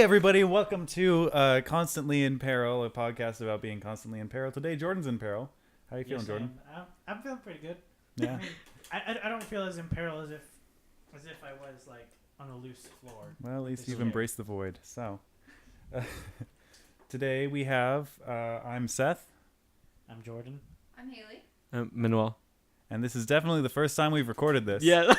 Hey everybody, welcome to Constantly in Peril, a podcast about being constantly in peril. Today, Jordan's in peril. How you feeling, Jordan? I'm feeling pretty good. Yeah. I don't feel as in peril as if I was like on a loose floor. Well, at least This you've year. embraced the void. So, today we have, I'm Seth, I'm Jordan. I'm Haley. Manuel. and this is definitely the first time we've recorded this. Yeah,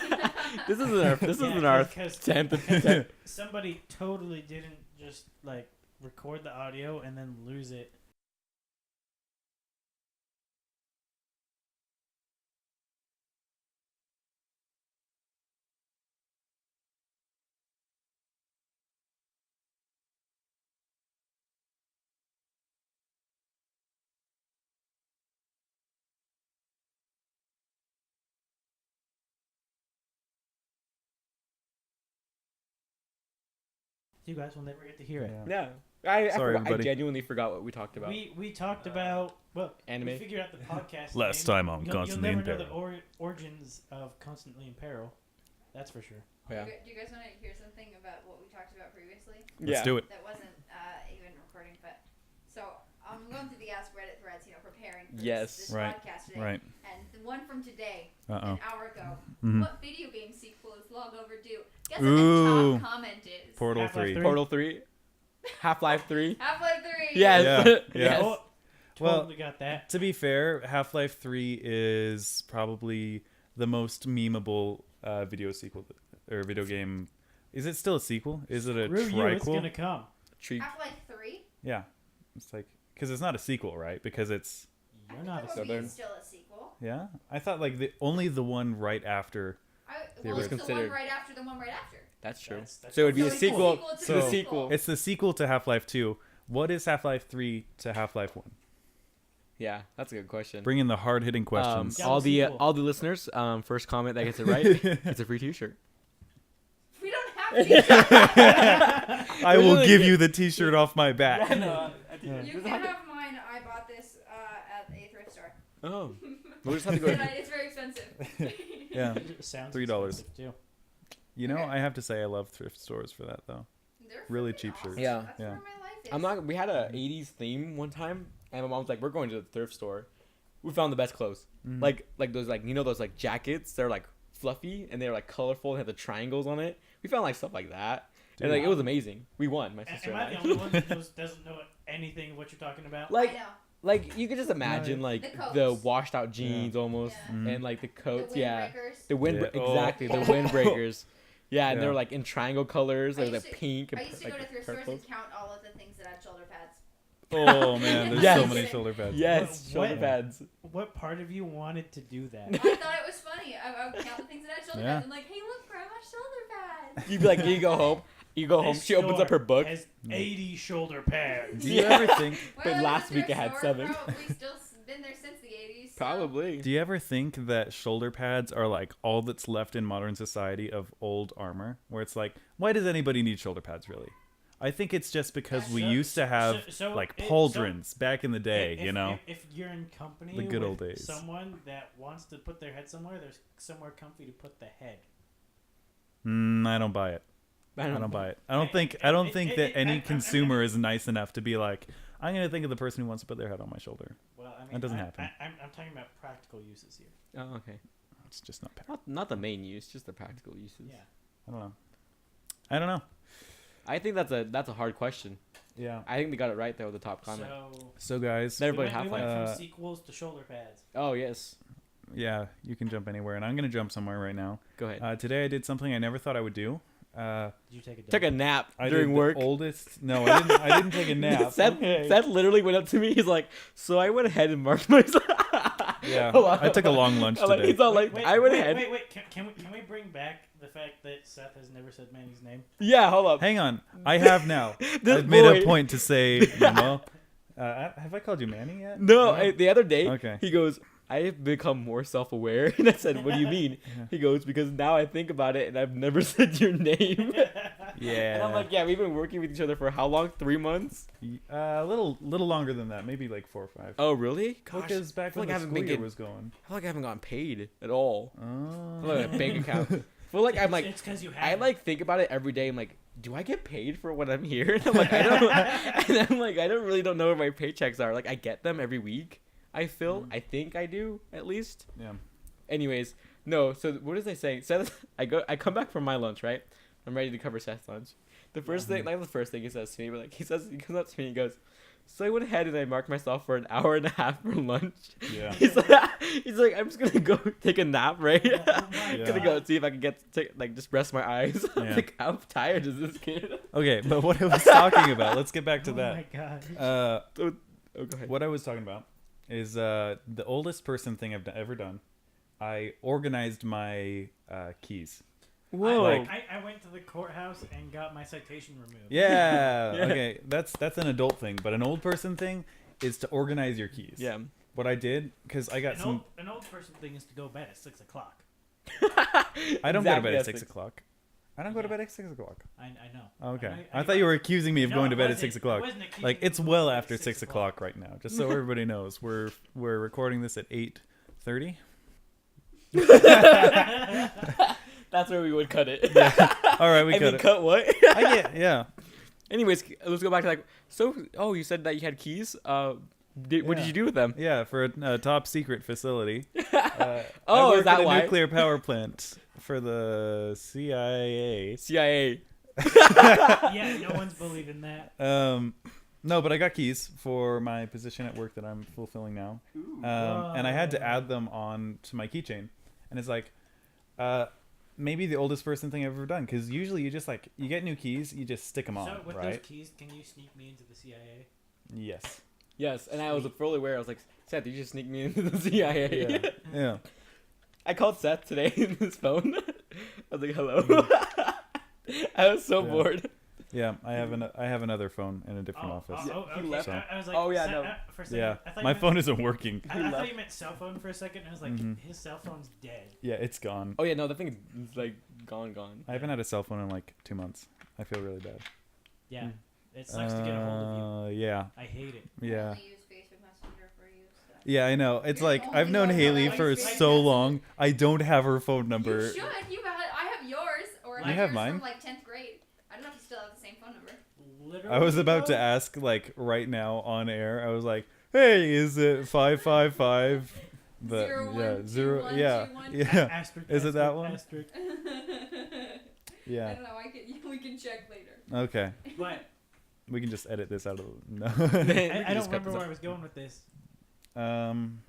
this isn't our because 10th. somebody totally didn't just like record the audio and then lose it. You guys will never get to hear it. Yeah. Yeah, I Sorry, I everybody. genuinely forgot what we talked about. We talked about Anime. We figured out the podcast. Last name. time on Constantly in You'll never know Peril. the origins of Constantly in Peril. That's for sure. Yeah. Do you guys want to hear something about what we talked about previously? Let's do it. That wasn't even recording, but so I'm going through the Ask Reddit threads, preparing for Yes. this Right. podcast today. Right. And the one from today, Uh-oh. an hour ago, Mhm. what video game sequel is long overdue? Guess Ooh. what the top comment is? Portal Half-Life 3. 3. Portal 3, Half-Life 3. Half-Life 3. Yes. Yeah. Yes. Oh, Well, totally got that. To be fair, Half-Life 3 is probably the most memeable video sequel or video game. Is it still a sequel? Is it a Screw you, it's triquel? gonna come. Treat. Half-Life 3? Yeah, it's like because it's not a sequel, right? Because it's You're not a That would Southern. be still a sequel. yeah. I thought like the one right after. Well, They it's were the one considered- right after the one right after. That's true. That's So it would be So a it's a sequel sequel to to the the sequel. sequel. It's the sequel to Half-Life 2. What is Half-Life 3 to Half-Life 1? Yeah, that's a good question. Bring in the hard-hitting questions. Yeah. All the sequel. all the listeners, first comment that gets it right, it's a free T-shirt. We don't have to. I will Really? give you the T-shirt off my back. You can have mine. I bought this at a thrift store. Oh, we'll just have to go. It's very expensive. Yeah, It sounds $3. expensive, too. you know, Okay. I have to say I love thrift stores for that though. They're Really freaking cheap awesome. shirts. Yeah. That's Yeah. where my life is. I'm not. We had a '80s theme one time, and my mom was like, "We're going to the thrift store." We found the best clothes, Mhm. like those those like jackets. They're like fluffy and they're like colorful and have the triangles on it. We found like stuff like that, and like it was amazing. We won, my sister Am and I the I. only one that doesn't know anything of what you're talking about? I Like know. like you could just imagine The like coats. the washed out jeans almost, Yeah. Mhm. and like the The coats. Yeah, windbreakers. the wind Yeah. Oh. exactly the windbreakers. Yeah, and Yeah. they're like in triangle colors. I They're used like to- pink. I and used to go to thrift purple. stores and count all of the things that had shoulder pads. Oh man, there's Yes. so many shoulder pads. Yes, What- shoulder pads. What part of you wanted to do that? I thought it was funny. I would count the things that had shoulder Yeah. pads. I'm like, hey, look, Grandma, shoulder pads. You'd be like, you go home. You go home. This She opens up her store book. Has 80 shoulder pads. Do you Yeah. ever think? Well, But it was last a week thrift I had store, 7. Probably still been there since the 80s. So. Probably. Do you ever think that shoulder pads are like all that's left in modern society of old armor? Where it's like, why does anybody need shoulder pads really? I think it's just because we So- used to have so like it- pauldrons back in the day, If- you know? if you're in company The good with old days. someone that wants to put their head somewhere, there's somewhere comfy to put the head. I don't buy it. I don't buy it. I don't think that any consumer is nice enough to be like, I'm gonna think of the person who wants to put their head on my shoulder. Well, I mean, That doesn't happen. I'm talking about practical uses here. Oh, okay. It's just not. Not the main use, just the practical uses. Yeah. I don't know. I think that's a hard question. Yeah. I think they got it right there with the top comment. So guys, Never we played went, we Half-Life. went Uh, from sequels to shoulder pads. Oh yes. yeah, you can jump anywhere, and I'm gonna jump somewhere right now. Go ahead. Today I did something I never thought I would do. Did you take a Took a nap I during did work. The oldest. No, I didn't. I didn't take a nap. Seth, Okay. Seth literally went up to me. He's like, "So I went ahead and marked myself." Yeah, Hold on. I took a long lunch I'm like, today. he's all like, "I went ahead." Wait. Can we bring back the fact that Seth has never said Manny's name? Yeah, hold up. Hang on, I have now. This I've made a boy- point to say, Memo. Have I called you Manny yet? No, the other day Okay. he goes, "I have become more self-aware," and I said, "What do you mean?" Yeah. He goes, "Because now I think about it, and I've never said your name." Yeah. And I'm like, "Yeah, we've been working with each other for how long? 3 months?" A little longer than that, maybe like 4 or 5. Oh, really? Gosh, Because back feel when like I the haven't school been year getting- was going. I feel like I haven't gotten paid at all. Oh. I feel like a bank account. feel like I'm like it's because you have. I like think about it every day. I'm like, do I get paid for what I'm here? And I'm like, I don't. And I'm like, I don't know where my paychecks are. Like, I get them every week. I think I do at least. Yeah. Anyways, no. So what is I saying? Seth, I come back from my lunch, right? I'm ready to cover Seth's lunch. The first thing, not the first thing he says to me, but like he comes up to me and he goes, "So I went ahead and I marked myself for an hour and a half for lunch." Yeah. He's like, I'm just gonna go take a nap, right? Yeah. Gonna go see if I can just rest my eyes. Yeah. Like, how tired is this kid? Okay, but what I was talking about, let's get back to Oh that. my god. Oh, go ahead. What I was talking about is the oldest person thing I've ever done. I organized my keys. Whoa. I went to the courthouse and got my citation removed. Yeah. Yeah. Okay, that's an adult thing, but an old person thing is to organize your keys. Yeah. What I did, because I got An old person thing is to go to bed at 6 o'clock. I don't go to bed at Exactly 6 o'clock. I don't go to bed at 6 o'clock. I know. Okay. I thought you were accusing me of No, going to I bed at wasn't- 6 o'clock. I wasn't accusing Like, you it's of well going to bed after at 6 o'clock right now. Just so everybody knows, we're recording this at 8:30. That's where we would cut it. All right, we I cut mean, it. cut what? I get, yeah. Anyways, let's go back to like. So, you said that you had keys. What did Yeah. you do with them? Yeah, for a top secret facility. I Oh, work is that at a why? nuclear power plant for the CIA. CIA. Yeah, no one's believing that. No, but I got keys for my position at work that I'm fulfilling now. And I had to add them on to my keychain. And it's like, maybe the oldest person thing I've ever done. Because usually you just like, you get new keys, you just stick them on, So with right? those keys, can you sneak me into the CIA? Yes. Yes, and I was fully aware. I was like, Seth, you just sneak me into the CIA. Yeah. Yeah. I called Seth today in his phone. I was like, hello. I was so Yeah. bored. Yeah, I have another phone in a different office. Okay. left. I was like, Oh, yeah, no. For a second, Yeah, I thought my you meant- phone isn't working. I thought you meant cell phone for a second. And I was like, Mhm. his cell phone's dead. Yeah, it's gone. Oh yeah, no, the thing is like gone. I haven't had a cell phone in like 2 months. I feel really bad. Yeah, it sucks to get a hold of you. Yeah, I hate it. I yeah. only use Facebook Messenger for you. So. Yeah, I know. It's You're like the I've only known one Haley that for likes so Facebook. long. I don't have her phone number. You should. I have yours, or I You have have yours mine? from like 10th grade. I don't know if you still have the same phone number. Literally, I was about to though, ask like right now on air. I was like, "Hey, is it 555?" But Zero, one, yeah, two, zero. one, Yeah, two, one. yeah, Asterisk, Is it that asterisk, one? asterisk. I yeah. don't know. We can check later. Okay, But we can just edit this out of no. I don't remember where I was going with this. um,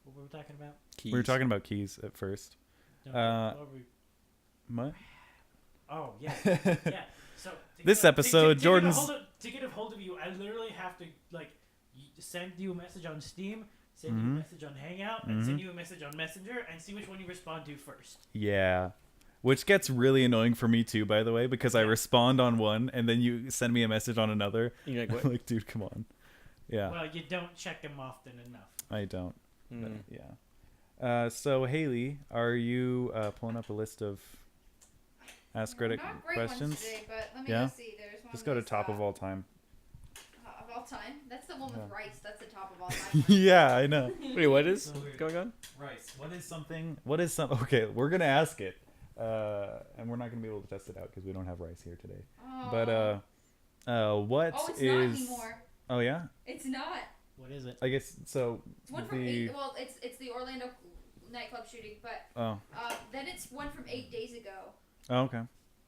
What were we talking about? we were talking about keys at first. No, Uh, what were we- What? Oh yeah, yeah. So This episode, Jordan's- to get a hold of you, I literally have to like send you a message on Steam, send you Mhm. a message on Hangout, and send Mhm. you a message on Messenger, and see which one you respond to first. Yeah. Which gets really annoying for me too, by the way, because I Yeah. respond on one and then you send me a message on another. You're like, I'm what? like, dude, come on. Yeah, Well, you don't check them often enough. I don't. But, Mm. yeah. So Haley, are you pulling up a list of Ask Reddit Not great questions? ones today, but let me Yeah? just see. There's one. Just go to that's, top of all time. Of all time. That's the one with Yeah. rice. That's the top of all time. Yeah, I know. Wait, what is So weird. going on? Rice. What is something? What is some? Okay, we're gonna ask it, and we're not gonna be able to test it out because we don't have rice here today. Oh. But what Oh, it's not is? anymore. Oh yeah. It's not. What is it? I guess so. It's one from The 8. Well, it's the Orlando nightclub shooting, but oh then it's one from 8 days ago. okay.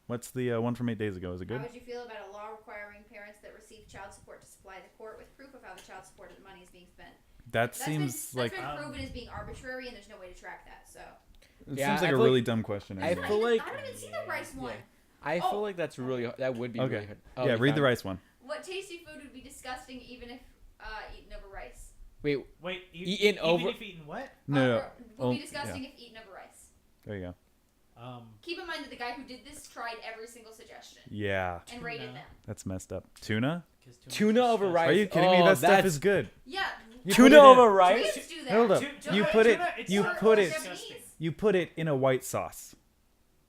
What's the one from 8 days ago? Is it How good? would you feel about a law requiring parents that receive child support to supply the court with proof of how the child support money is being spent? That That's seems been, like that's been proven as being arbitrary, and there's no way to track that. So it Yeah, seems like I a feel really like- dumb question. I anyway. feel like- I don't even see the rice one. I Oh. feel like that's really that would be Okay. really hard. Oh, yeah, you read the found it. rice one. What tasty food would be disgusting even if eaten over rice? Wait, Wait, Eaten even over- if eaten what? No, Or would Oh, be disgusting if eaten over rice. there you go. Keep in mind that the guy who did this tried every single suggestion Yeah, and rated Tuna. them. that's messed up. Tuna? 'Cause Tuna over disgusting. rice. Are you kidding me? Oh, That stuff that's- is good. Yeah. You tuna put it in- over rice. Koreans do that. Hold up. Tuna- You put it. tuna, it's You not put it. disgusting. You put it in a white sauce.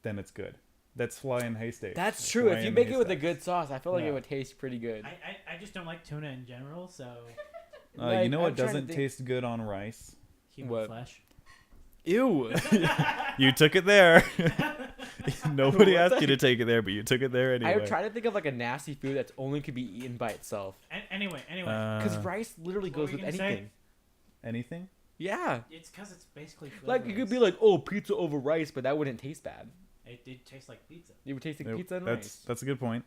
Then it's good. That's flying haystack. That's true. If you Flying make it with a haystack. good sauce, I feel like Yeah. it would taste pretty good. I just don't like tuna in general, so You Like, know I'm what trying to doesn't think- taste good on rice? human What? flesh. Ew. You took it there. Nobody What asked the you to take it there, but you took it there anyway. I try to think of like a nasty food that's only could be eaten by itself. Anyway, Because rice literally what goes were with you gonna say? anything. Anything? Yeah. it's because it's basically Like you could be flavorless. like, oh, pizza over rice, but that wouldn't taste bad. It did taste like pizza. You would taste like Nope, pizza and that's rice. that's a good point.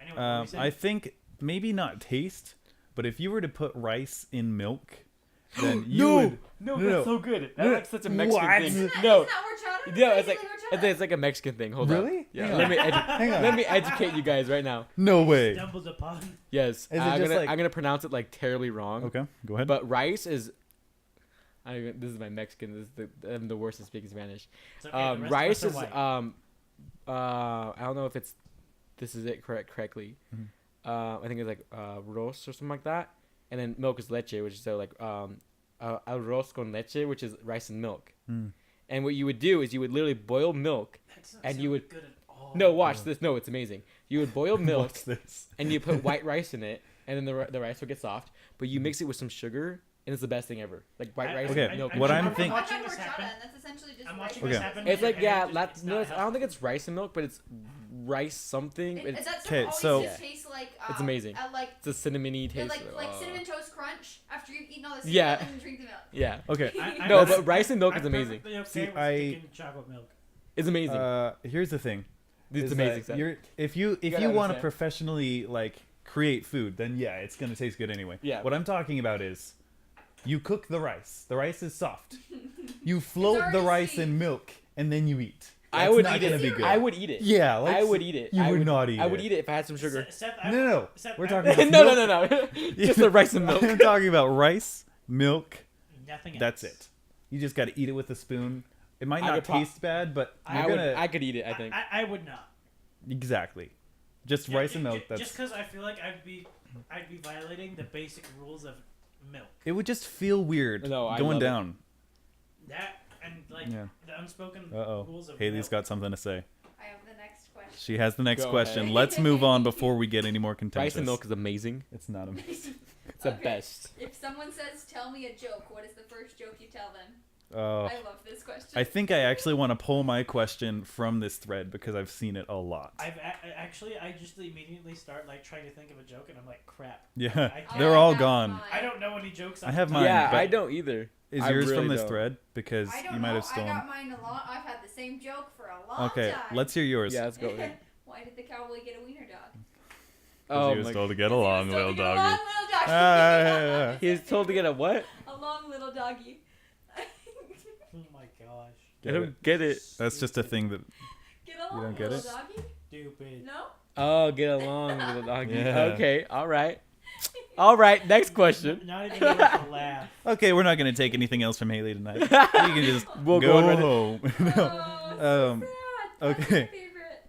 Anyway, what were you saying? I think maybe not taste, but if you were to put rice in milk, then you would. No, No, that's no. so good. No, That's like such a Mexican what? thing. Isn't that, No, isn't that horchata? yeah, That's it's like basically horchata. it's like a Mexican thing. Hold on. Really? Yeah. Hang Let on. me Hang on. let me educate you guys right now. No way. Stumbled upon. Yes, Is it I'm just gonna like- I'm gonna pronounce it like terribly wrong. Okay, go ahead. But rice is. This is my Mexican. I'm the worst at speaking Spanish. It's okay, the rest of us Rice are is white. I don't know if this is it correctly. Mhm. I think it's like arroz or something like that, and then milk is leche, which is so like arroz con leche, which is rice and milk. Mm. And what you would do is you would literally boil milk. That doesn't and sound you would- good at all. No, watch this. No, it's amazing. You would boil milk What's this? and you put white rice in it, and then the rice will get soft. But you mix it with some sugar, and it's the best thing ever. Like white rice Okay, and milk. what I'm I've think- had watching this horchata, happen. and that's essentially just I'm rice watching and this Okay. happen. It's like and yeah, it's not no, I don't healthy. think it's rice and milk, but it's rice something. It's That's Okay, always so- just tastes like It's amazing. like it's a cinnamony yeah, taste. like cinnamon toast crunch after you've eaten all the Yeah. cereal and then drink the milk. Yeah. Okay. I- No, I'm- but rice and milk I'm is amazing. perfectly okay See, with I- drinking chocolate milk. It's amazing. Here's the thing. It's is amazing. that Seth. You're, if you gotta want to understand. professionally like create food, then yeah, it's gonna taste good anyway. Yeah. What I'm talking about is, you cook the rice. The rice is soft. You float the already rice sweet. in milk, and then you eat. I That's would not eat gonna it. be good. I would eat it. Yeah, like, I would eat it. You I would not eat I would it. eat it if I had some sugar. Seth, No. Seth, We're I- talking about no, milk. no. Just the rice and milk. I'm talking about rice, milk. Nothing else. That's it. You just got to eat it with a spoon. It might I not could pro- taste bad, but you're I would. gonna I could eat it. I think. I would not. exactly. Just rice and milk. Just That's. because I feel like I'd be violating the basic rules of milk. It would just feel weird No, I going love it. down. That and like Yeah. the unspoken Uh rules oh. of Haley's milk. got something to say. I have the next question. She has the next Go question. ahead. Let's move on before we get any more contentious. Rice and milk is amazing. It's not amazing. It's the Okay. best. If someone says, "Tell me a joke," what is the first joke you tell them? Oh. I love this question. I think I actually want to pull my question from this thread because I've seen it a lot. I just immediately start like trying to think of a joke and I'm like, crap. Yeah, I can't- they're all got gone. mine. I don't know any jokes. I have off the mine, top. Yeah, but- I don't either. Is I yours really from this don't. thread? Because I don't you might know. have stolen. I got mine a lot. I've had the same joke for a long Okay, time. let's hear yours. Yeah, let's go. Ahead. Why did the cowboy get a wiener dog? Oh he was my. told to get He was along, told little to get a doggy. long little doggy. Ah, He was told to get a what? A long little doggy. Oh my gosh. I don't get it. That's just a thing that. Get along, don't get little it? doggy. Stupid. No. Oh, get along, little doggy. Yeah. Okay, all right. All right, next question. Not even able to laugh. Okay, we're not gonna take anything else from Haley tonight. You can just We'll go go right home. Oh, so Um, sad. That's okay. my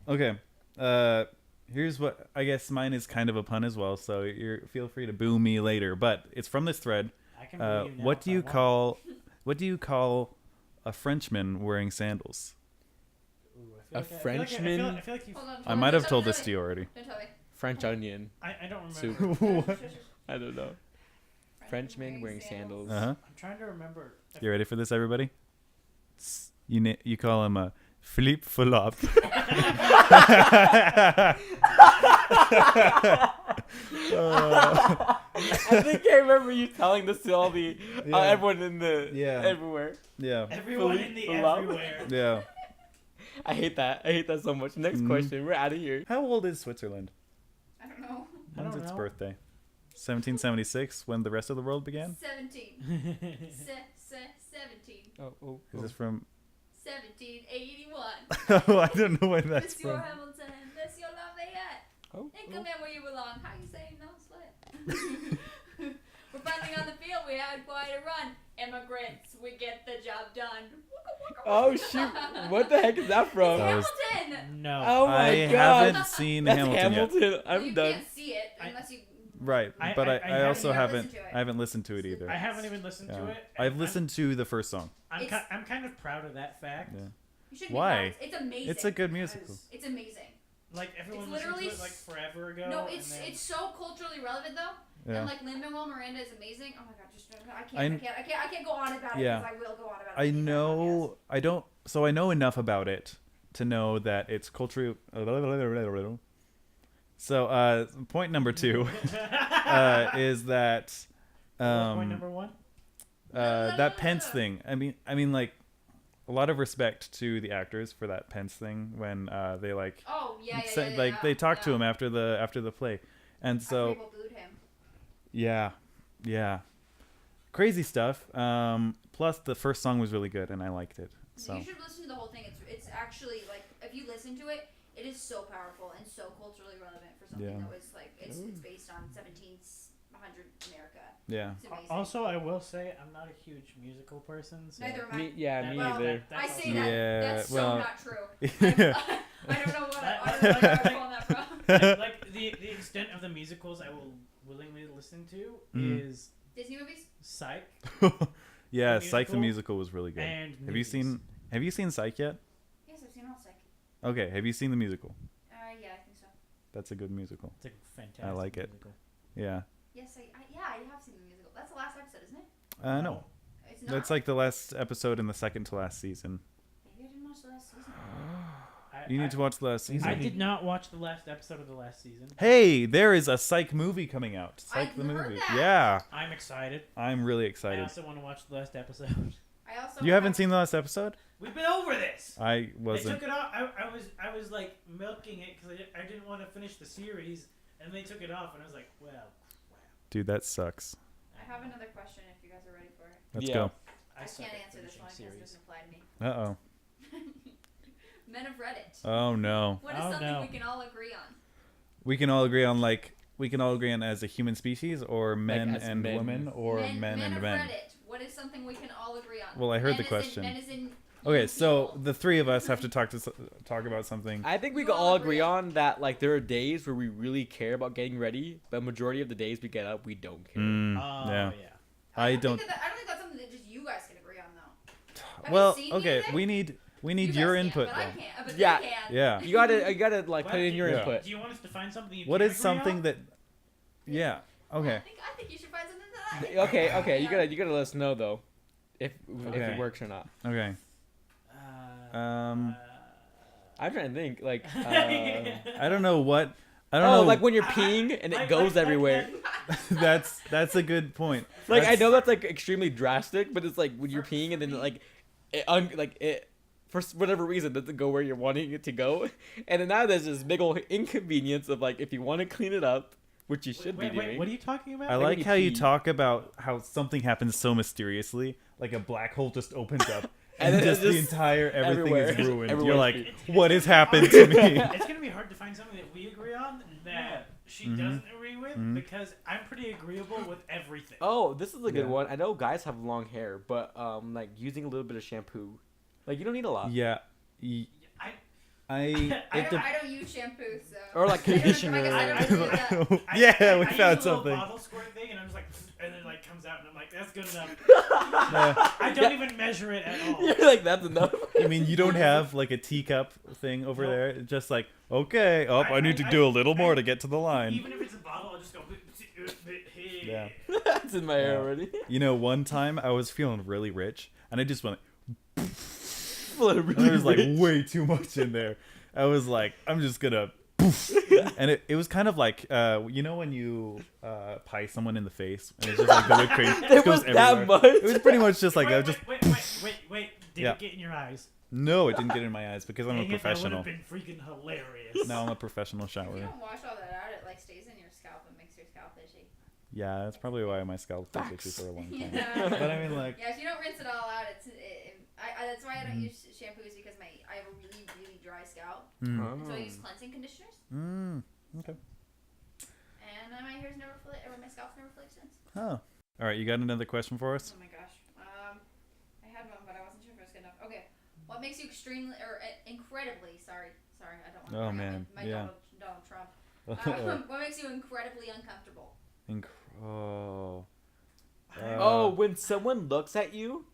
favorite. Okay. Here's what I guess mine is kind of a pun as well, so you're feel free to boo me later. But it's from this thread. I can believe now What if do I you want. what do you call a Frenchman wearing sandals? Ooh, A I feel like Frenchman? I feel like you. Hold on. I might have told this to you already. Don't tell me. French onion. I don't Soup. remember. I don't know. Frenchman wearing sandals. Uh huh. I'm trying to remember. You ready for this, everybody? You call him a flip flop. I think I remember you telling this to all the Yeah. everyone in the Yeah. everywhere. Yeah. Everyone in the Philippe Love. everywhere. Yeah. I hate that. I hate that so much. Next Mhm. question. We're out of here. How old is Switzerland? I don't know. I When's don't its know. birthday? 1776, when the rest of the world began? 17. 17. Oh. Is this from? 1781. Oh, I don't know when that's Monsieur from. Hamilton, Monsieur Lafayette. Oh. And come in where you belong. How you saying no sweat? We're finally on the field. We had quite a run. Immigrants, we get the job done. Oh shoot! What the heck is that from? That was- Hamilton. No. Oh my I god! haven't seen That's Hamilton, Hamilton. yet. Well, I'm you done. can't see it unless you. Right, I- but I I also haven't haven't listened to it. I haven't listened to it either. I haven't even listened to Yeah. it. I've listened to the first song. I'm kind of proud of that fact. Yeah. You shouldn't Why? Be proud. It's amazing. It's a good musical. It's amazing. Like everyone It's listened to literally it like forever ago. No, and it's then- it's so culturally relevant though. Yeah. And like Lin-Manuel Miranda is amazing. Oh my god, just I I can't go on about it Yeah. because I will go on about it. I know I don't so I know enough about it to know that it's culturally. So point number 2 is that Point number 1. that Pence thing. I mean, like, a lot of respect to the actors for that Pence thing when they like. Oh yeah, they talked to him after the play, and so. People booed him. Yeah, crazy stuff. Plus, the first song was really good, and I liked it. So you should listen to the whole thing. It's actually like if you listen to it, it is so powerful and so culturally relevant for something that was like it's based on 1700 America. Yeah. It's amazing. Also, I will say I'm not a huge musical person. So Neither am I. Me Well, neither. I That's say also- that. Yeah, That's well- so not true. I don't know what I was pulling that from. like the extent of the musicals I will willingly listen to Mhm. is Disney movies? Psych Yeah, The Psych the musical musical was really good. and Have you seen Psych yet? Yes, I've seen all Psych. Okay, have you seen the musical? Yeah, I think so. That's a good musical. It's a fantastic I like it. musical. Yeah. Yes, I have seen the musical. That's the last episode, isn't it? No. It's not. That's like the last episode in the second to last season. Maybe I didn't watch the last season. You need to watch the last season. I did not watch the last episode of the last season. Hey, there is a Psych movie coming out. Psych I've the heard movie. that. Yeah, I'm excited. I'm really I excited. also want to watch the last episode. I also You haven't seen the last episode? We've been over this. I They wasn't. took it off. I was like milking it because I didn't want to finish the series, and they took it off, and I was like, well, crap. Dude, that sucks. I have another question if you guys are ready for it. Let's Yeah. go. I suck can't at answer this finishing one because it series. doesn't apply to me. Uh-oh. Men of Reddit. Oh, no. What is Oh, something no. we can all agree on? We can all agree on, like, we can all agree on as a human species, or men as and men. women, or men and of men. Reddit. What is something we can all agree on? Well, I heard Men the as question. men as in Okay, you so people. the three of us have to talk about something. I think we You can all all agree agree on that. Like, there are days where we really care about getting ready, but majority of the days we get up, we don't care. Oh Yeah. yeah. I think don't. that I don't think that's something that just you guys can agree on, though. Have Well, you seen okay, anything? we need You guys your can't, input but I though. can't. But Yeah. they can. Yeah. You gotta like What? put in your Yeah. input. Do you want us to find something you What can't is agree something on? that? Yeah. Okay. I think you should find something that I Okay, you gotta let us know though, if Okay. it works or not. Okay. Uh, I'm trying to think. Like, I don't know what. I don't oh, know. like when you're peeing and it goes everywhere. that's a good point. Like, I That's- know that's like extremely drastic, but it's like when you're peeing and then like, it for whatever reason doesn't go where you're wanting it to go, and then now there's this big old inconvenience of like if you want to clean it up, which you should be doing. What are you talking about? I when like you how you pee. talk about how something happens so mysteriously, like a black hole just opens up. And And then just it's the just entire everything is everywhere. ruined. Everywhere's You're like, pee. what has happened to me? It's gonna be hard to find something that we agree on that she doesn't agree with because I'm pretty agreeable with everything. Oh, this is a good Yeah. one. I know guys have long hair, but like using a little bit of shampoo, like you don't need a lot. Yeah. I I don't use shampoo, so. Or like I don't- conditioner. I guess I don't do that. Yeah, we I found use a little something. bottle squirt thing, and I'm just like, and it like comes out, and I'm like, that's good enough. Yeah. I don't even measure it at all. You're like that's enough. I mean, you don't have like a teacup thing over No. there. It's just like, okay, I need to do a little more to get to the line. Even if it's a bottle, I'll just go. Hey. Yeah. That's in my hair Yeah. already. You know, one time I was feeling really rich, and I just went. Really There was like rich. way too much in there. I was like, I'm just gonna. And it was kind of like, you know, when you pie someone in the face, and it's just like the whipped cream There just goes was that everywhere. much. It was pretty much just like wait, that. Just wait. Did Yeah. it get in your eyes? no, it didn't get in my eyes because I'm a Dang it, professional. That would have been freaking hilarious. Now I'm a professional If you showerer. don't wash all that out, it like stays in your scalp and makes your scalp itchy. Yeah, that's probably why my scalp was itchy for a long time. Yeah. But I mean, like, Yeah, if you don't rinse it all out, that's why I don't Mm. use shampoos because I have a really really dry scalp. mm, So I use cleansing conditioners, okay. and my hair's never or my scalp's never flared since. Oh. All right, you got another question for us? Oh my gosh. I had one, but I wasn't sure if it was good enough. Okay, what makes you extremely or incredibly sorry? I don't want to Oh, bring man. up my Yeah. Donald Trump. What makes you incredibly uncomfortable? Oh. Oh, when someone looks at you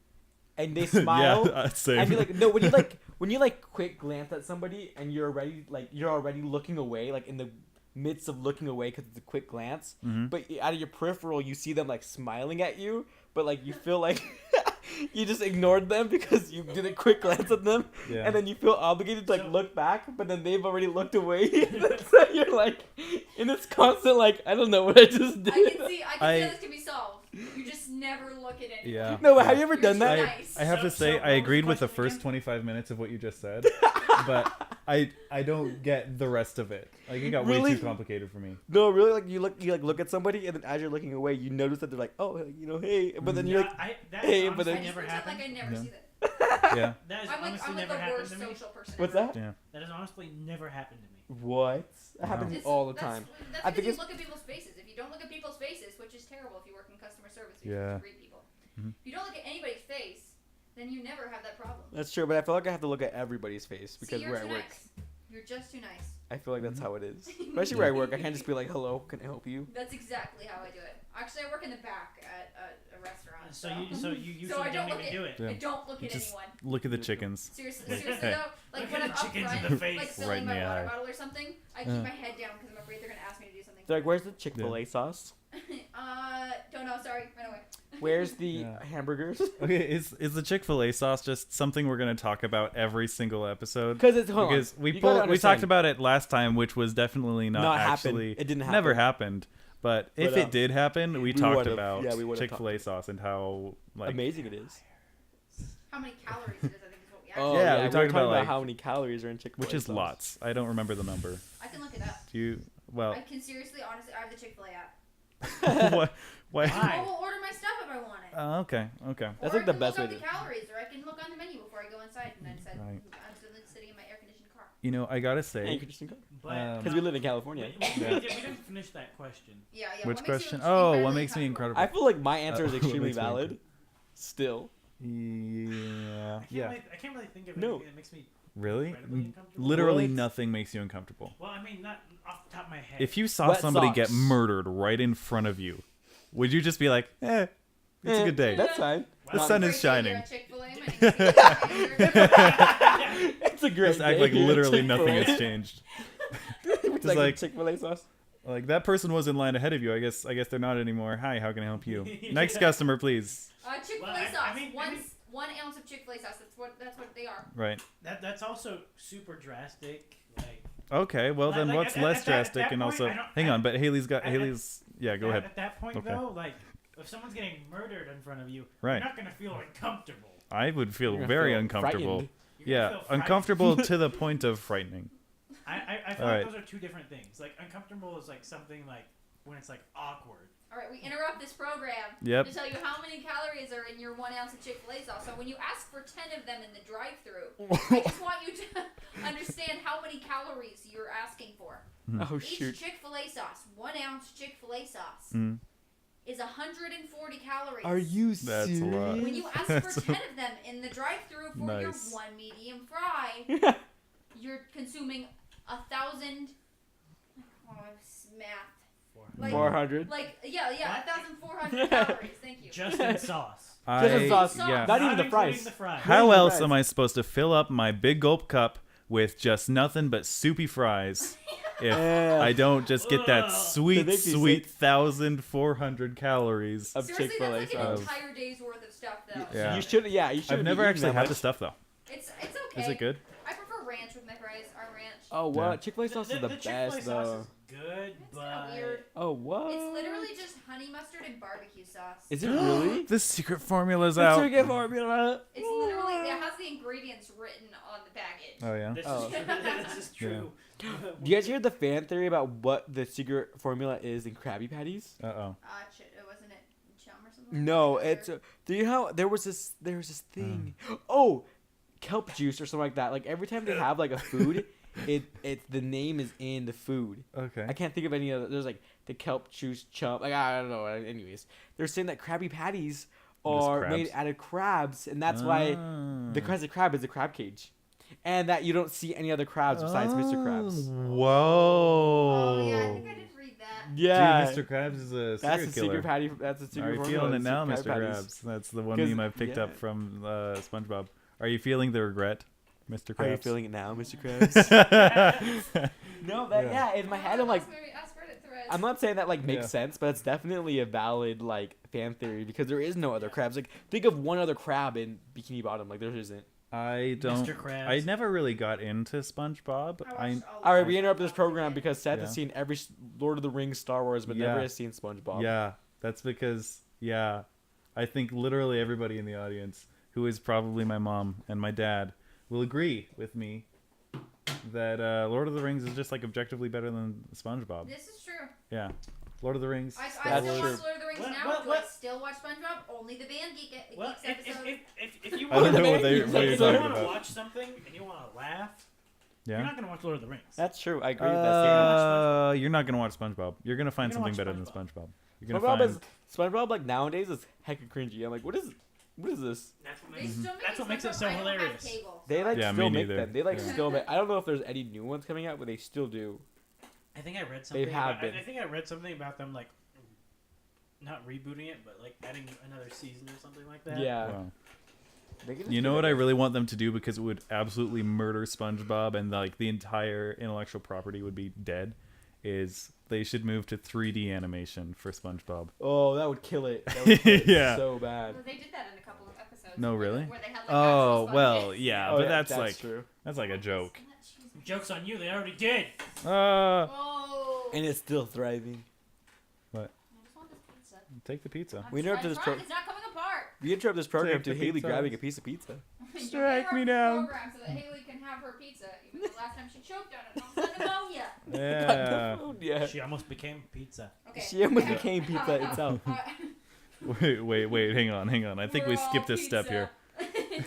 and they smile, yeah, same. I feel like no. When you like quick glance at somebody and you're already looking away, like in the midst of looking away because it's a quick glance, Mhm. but out of your peripheral you see them like smiling at you, but like you feel like You just ignored them because you did a quick glance at them, Yeah. and then you feel obligated to like So- look back, but then they've already looked away. So you're like in this constant like, I don't know what I just did. I can see how I- this can be solved. You just never look at anyone. Yeah. No, but have you ever You're done too that? nice. I have to So- say, so I what was agreed the with the question first again? 25 minutes of what you just said, but I don't get the rest of it. Like, it got way Really? too complicated for me. No, really, like you look at somebody, and then as you're looking away, you notice that they're like, oh, you know, hey, but then you're like, that hey, honestly but then- I just never pretend happened. like I never Yeah. see that. Yeah. That has I'm like honestly the never happened worst to me. social person. what's ever. that? Yeah. That has honestly never happened to me. What? That happens to me It's- all the that's- time. That's I because think you it's- look at people's faces. If you don't look at people's faces, which is terrible if you work in customer service, you Yeah. have to greet people. Mhm. If you don't look at anybody's face, then you never have that problem. That's true, but I feel like I have to look at everybody's face because See, you're where I too work, nice. You're just too nice. I feel like that's Mhm. how it is. Especially where I work, I can't just be like, hello, can I help you? That's exactly how I do it. Actually, I work in the back at a restaurant. So you usually So I don't don't look even at- do it. Yeah. I don't look at Just- anyone. Look at the chickens. Seriously Hey. though, like Look when at I'm the up chickens front, in the face. like filling Right in my the water eye. bottle or something, I keep my head down because I'm afraid they're gonna ask me to do something. They're like, where's the Chick-fil-A sauce? Don't know. Sorry, run away. Where's the Yeah. hamburgers? Okay, is the Chick-fil-A sauce just something we're gonna talk about every single episode? Because it's hold on. Because we You gotta we talked understand. about it last time, which was definitely not actually happen. It didn't happen. never happened. But if But, it did happen, we talked would've- about yeah, we would've Chick-fil-A sauce and how like Amazing it is. How many calories it is? I think is what we Oh actually. Yeah, yeah, we we talked talked about, about like- how many calories are in Chick-fil-A which is sauce. lots. I don't remember the number. I can look it up. Do you? Well, I can seriously, honestly, I have the Chick-fil-A app. what? Why? Why? I will order my stuff if I want it. Okay. Okay. That's Or like the I can best look way up to- the calories, or I can look on the menu before I go inside. And I said, Right. I'm still sitting in my air-conditioned car. You know, I gotta Yeah, say, you could just because But Because we live in California. we didn't finish that question. Yeah, yeah. which what makes question? you Oh, what incredibly makes me uncomfortable? incredible? I feel like my answer is what extremely makes me valid. Still, Yeah. Yeah. I can't really think of No. anything that makes me Really? incredibly uncomfortable. Literally What? nothing makes you uncomfortable. Well, I mean, not off the top of my head. If you saw Wet somebody get socks. murdered right in front of you, would you just be like, it's a good day? That's fine. The Well, sun Great is day here shining. at Chick-fil-A. My name is Taylor. It's a great Just act day like here at literally nothing Chick-fil-A. has changed. It's like- like Chick-fil-A sauce. Like that person was in line ahead of you. I guess they're not anymore. Hi, how can I help you? Next customer, please. Chick-fil-A Well, I sauce. mean- One ounce of Chick-fil-A sauce. That's what they are. Right. that's also super drastic. Like, Okay. Well, then Like, what's at less that drastic point, and also I don't- hang I- on. But Haley's got I- Haley's. Yeah, go ahead. At that point, Okay. though, like, if someone's getting murdered in front of you, Right. you're not gonna feel uncomfortable. I would feel You're gonna very feel uncomfortable. frightened. You're gonna Yeah, feel frightened. uncomfortable to the point of frightening. I feel Alright. like those are two different things. Like, uncomfortable is like something like when it's like awkward. All right, we interrupt this program Yep. to tell you how many calories are in your 1 ounce of Chick-fil-A sauce. So when you ask for 10 of them in the drive-thru, I just want you to understand how many calories you're asking for. Oh Each shoot! Chick-fil-A sauce, 1 ounce Chick-fil-A sauce, Mm. is 140 calories. Are you That's a serious? lot. When you ask That's for 10 of them in the drive-thru for your Nice. 1 medium fry, you're consuming 1,000. Oh, math. Like- 400. Like yeah, What? 1,400 calories. Thank you. Just in sauce. Just in sauce. Yeah. Not even the including fries. The fries. How Fries. else am I supposed to fill up my big gulp cup with just nothing but soupy fries if Yeah. I don't just get that Ugh. sweet, They make me sweet 1,400 calories? Of Seriously, Chick-fil-A that's like an sauce. entire day's worth of stuff, though. Yeah. You should. Yeah, you should. I've never actually had the stuff though. It's okay. Is it good? I prefer ranch with my fries. Our ranch. Oh what? Yeah. Chick-fil-A sauce is the Chick-fil-A best sauce though. is good, It's but kind of weird. Oh what? It's literally just honey mustard and barbecue sauce. Is it really? The secret formula's Let's out. forget formula. It's literally it has the ingredients written on the package. Oh yeah. This, Oh. this is true. Do you guys hear the fan theory about what the secret formula is in Krabby Patties? Uh-oh. Wasn't it chum or something? No, Or- it's. Do you know how there was this thing? Oh, kelp juice or something like that. Like every time they have like a food, it the name is in the food. Okay. I can't think of any other. There's like the kelp juice chump. Like I don't know. Anyways, they're saying that Krabby Patties Just are crabs. made out of crabs, and that's why the crazy crab is a crab cage, and that you don't see any other crabs besides Mr. Krabs. Whoa. Oh yeah, I think I did read that. Yeah, Dude, Mr. Krabs is a that's serial a killer. secret patty. That's a secret. Are you formula, feeling it is now, Krabby Mr. Patties. Krabs? That's the one 'Cause- meme I picked up yeah. from SpongeBob. Are you feeling the regret, Mr. Krabs? Are you feeling it now, Mr. Krabs? No, that Yeah. In my head, I'm like, Ask Reddit threads. I'm not saying that like makes Yeah. sense, but it's definitely a valid like fan theory because there is no other crabs. Like, think of one other crab in Bikini Bottom. Like, there isn't. I don't. Mr. Krabs. I never really got into SpongeBob. All right, we interrupt this program because Seth Yeah. has seen every Lord of the Rings, Star Wars, but never Yeah. has seen SpongeBob. Yeah, that's because I think literally everybody in the audience, who is probably my mom and my dad, will agree with me that Lord of the Rings is just like objectively better than SpongeBob. This is true. Yeah, Lord of the Rings. I Star still That's watch Wars. true. Lord of the Rings What- now. what- Do what? I still watch SpongeBob? Only the Band Well, Geeks episode. if you I don't want know what you're if talking you want about. to watch something and you want to laugh, you're Yeah. not gonna watch Lord of the Rings. That's true. I agree with that statement. You're not gonna watch SpongeBob. You're gonna find You're gonna something better watch than SpongeBob. You're gonna SpongeBob find. is SpongeBob like nowadays is hecka cringy. I'm like, what is this? That's what They makes still make that's what makes it SpongeBob. so I don't have hilarious. cable, They so like Yeah, still me make neither. them. They like Yeah. still make. I don't know if there's any new ones coming out, but they still do. I think I read something. have about, been. I think I read something about them like not rebooting it, but like adding another season or something like that. Yeah. Wow. They can just You do know what that. I really want them to do, because it would absolutely murder SpongeBob and like the entire intellectual property would be dead, is they should move to 3D animation for SpongeBob. Oh, that would kill it. That would kill it Yeah. so bad. Well, they did that in a couple of episodes. No, really? Where they had, like, Oh actual well, sponges. yeah, Oh, but yeah, that's like true. that's like a joke. Joke's on you. They already did. Oh. And it's still thriving. I just want this pizza. Take the pizza. I'm We interrupted this trying. pro- It's not coming apart. We interrupt this program Take to the Haley pizza. grabbing a piece of pizza. Strike me Interrupt the down. program so that Haley can have her pizza, even though last time she choked on it and almost had pneumonia. Yeah. Yeah. She almost became pizza. Okay. She almost became pizza itself. Wait, hang on. I think we We're all skipped a step pizza.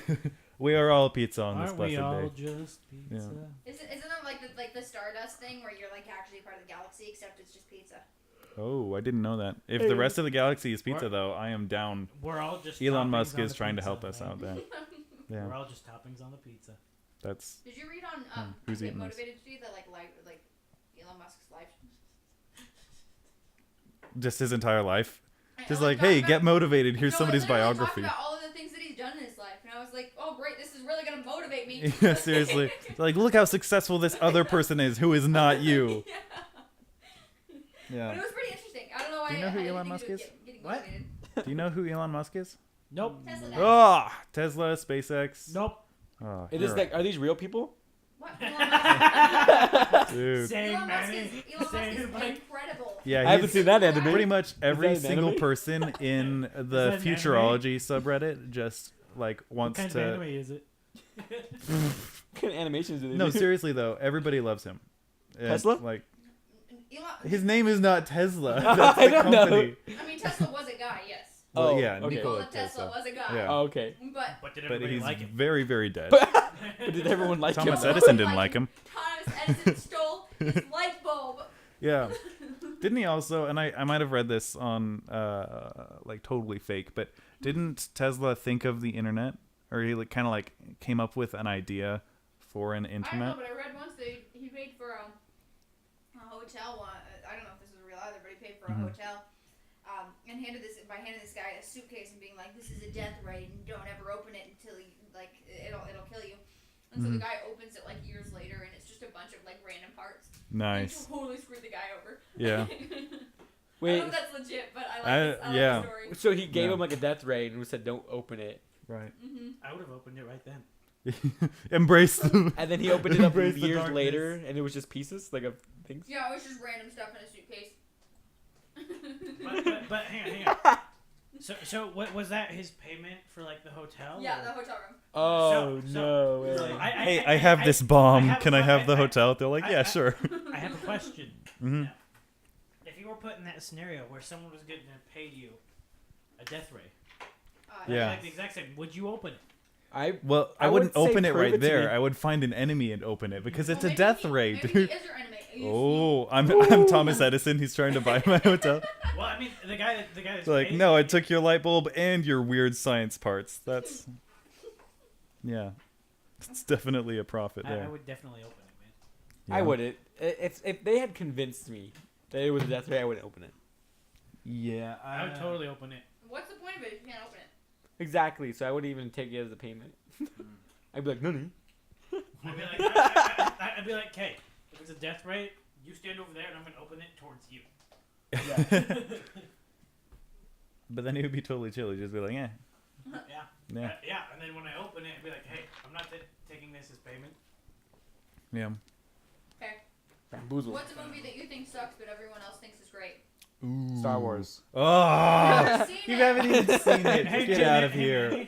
here. We are all pizza on this Aren't we blessed all day. just pizza? Isn't it like the Stardust thing where you're like actually part of the galaxy, except it's just pizza? Oh, I didn't know that. If the rest of the galaxy is pizza, What? though, I am down. We're all just Elon toppings Musk on is the trying to pizza, help us man. out there. We're Yeah, all just toppings on the pizza. that's Did you read on who's Get eating this? Motivated to do that like Elon Musk's life? just his entire life. Just Elon like, hey, talked get about- motivated. Here's No, somebody's it literally talked biography. about all of the things that he's done in his life, and I was like, oh great, this is really gonna motivate me. Yeah, seriously. Like, look how successful this other person is who is not you. Yeah. Yeah. But it was pretty interesting. I don't know why. Do you know who I didn't Elon think Musk it was is? Getting What? motivated. Do you know who Elon Musk is? Nope. Tesla died. Oh, Tesla, SpaceX. Nope. Oh, It is you're like, are these real people? What? Elon Musk, a- dude. Same, Elon Musk Manny. is, Elon Musk Same, is Mike. incredible. Yeah, I haven't he's seen that anime. pretty much every that an single anime? person in the that an futurology subreddit just like What wants kind of to. anime is it? What kind of animations do they No, do? seriously though, everybody loves him. Tesla? Like Elon, his name is not Tesla. That's I the don't know. company. I mean, Tesla was a guy, yes. Well, Oh, yeah, okay. Nikola Nikola Tesla was a guy. Yeah. Oh, okay. But But did But everybody he's like him? very, very dead. But did everyone like Thomas him? Edison didn't like him. Thomas Edison stole his light bulb. Yeah. Didn't he also, and I might have read this on like totally fake, but didn't Tesla think of the internet? Or he like kind of like came up with an idea for an I don't know, internet? but I read once that he paid for a hotel. I don't know if this is real either, but he paid for a Mhm. hotel. And handed this guy a suitcase and being like, "This is a death ray, and don't ever open it until you like it'll kill you." And so the Mhm. guy opens it like years later, and it's just a bunch of like random parts. Nice. And totally screwed the guy over. Yeah. I don't know Wait, if that's legit, but I like I- this. I yeah. like the story. so he gave Yeah. him like a death ray and said, "Don't open it." Right. Mm-hmm. I would have opened it right then. Embrace them. And then he opened it up Embrace the years darkness. later, and it was just pieces like of things. Yeah, it was just random stuff in a suitcase. But hang on. So what was that his payment for like the hotel? Yeah, or- the hotel room. Oh So- no! so- way. Hey, I have this bomb. have- Can I have the I- hotel? They're like, yeah, I- sure. I have a question. hmm Now, if you were put in that scenario where someone was going to pay you a death ray, Yeah. like the exact same, would you open it? Well, I I wouldn't would say open it prove right it to there. me. I would find an enemy and open it because it's Well, a maybe death he- ray, maybe dude. He is your enemy. Oh, I'm Thomas Edison. He's trying to buy my hotel. Well, I mean, the guy that's It's like, paying no, I you- took your light bulb and your weird science parts. That's, yeah, it's definitely a profit I there. would definitely open it, man. I Yeah. wouldn't. If they had convinced me that it was a death ray, I wouldn't open it. Yeah, I would totally open it. What's the point of it if you can't open it? Exactly. So I wouldn't even take it as a payment. I'd be like, no. I'd be like, I'd be like, okay, if it's a death ray, you stand over there and I'm gonna open it towards you. But then he would be totally chill. He'd just be like, Yeah. yeah, Yeah, and then when I open it, I'd be like, hey, I'm not taking this as payment. yeah. Okay. Bamboozled. What's a movie that you think sucks but everyone else thinks is great? Ooh. Star Wars. Oh, I've seen you it. haven't even seen it. Hey, Get Jimmy, out of hey, here.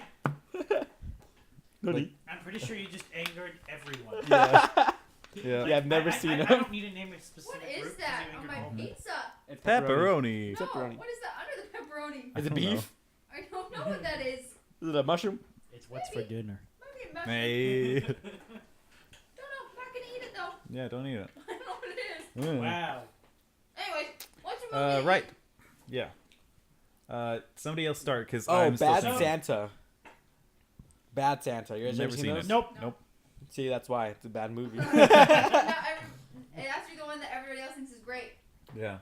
Manny, Like, I'm pretty sure you just angered everyone. yeah. Yeah. Yeah, I've never seen I them. don't need to name a specific What is group 'cause that you on angered my all of them. pizza? It's Pepperoni. No, Pepperoni. what is that under the pepperoni? Is it I don't beef? I don't know what that is. Is it a mushroom? It's what's for dinner. Maybe a mushroom. Hey. Don't know. I'm not gonna eat it though. Yeah, don't eat it. I don't know what it is. Mm. Wow. Anyways, what's a movie? Right. Yeah. Somebody else start because Oh, I'm still Bad thinking. Santa. Bad Santa. You guys Never ever seen seen those? it. Nope. Nope. See, that's why it's a bad movie. It has to be the one that everybody else thinks is great. Yeah.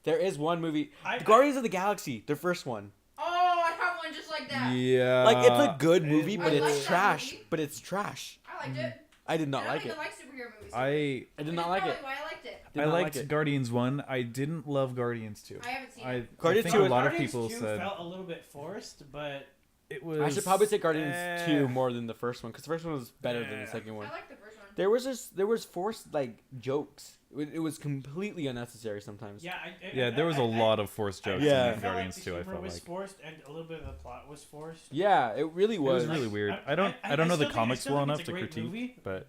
There is one movie, I- Guardians of the Galaxy, the first one. Oh, I have one just like that. Yeah. Like it's a good it movie, is but I it's like that trash. movie. But it's trash. I liked it. I did not I don't like even it. like superhero movies. I did not like it. Why I liked it. Did I not liked like it. Guardians 1. I didn't love Guardians 2. I haven't seen I it. Guardians think 2 a lot of Guardians people 2 said felt a little bit forced, but it was. I should probably say Guardians eh. 2 more than the first one because the first one was better than Yeah. the second one. I liked the first one. There was forced like jokes. It was completely unnecessary sometimes. yeah. Yeah, there was a lot of forced jokes Yeah. in Guardians 2. I The humor felt was like forced, and a little bit of the plot was forced. Yeah, it really it was. was really weird. I don't know still the think- comics still well think enough it's a to great critique, movie, but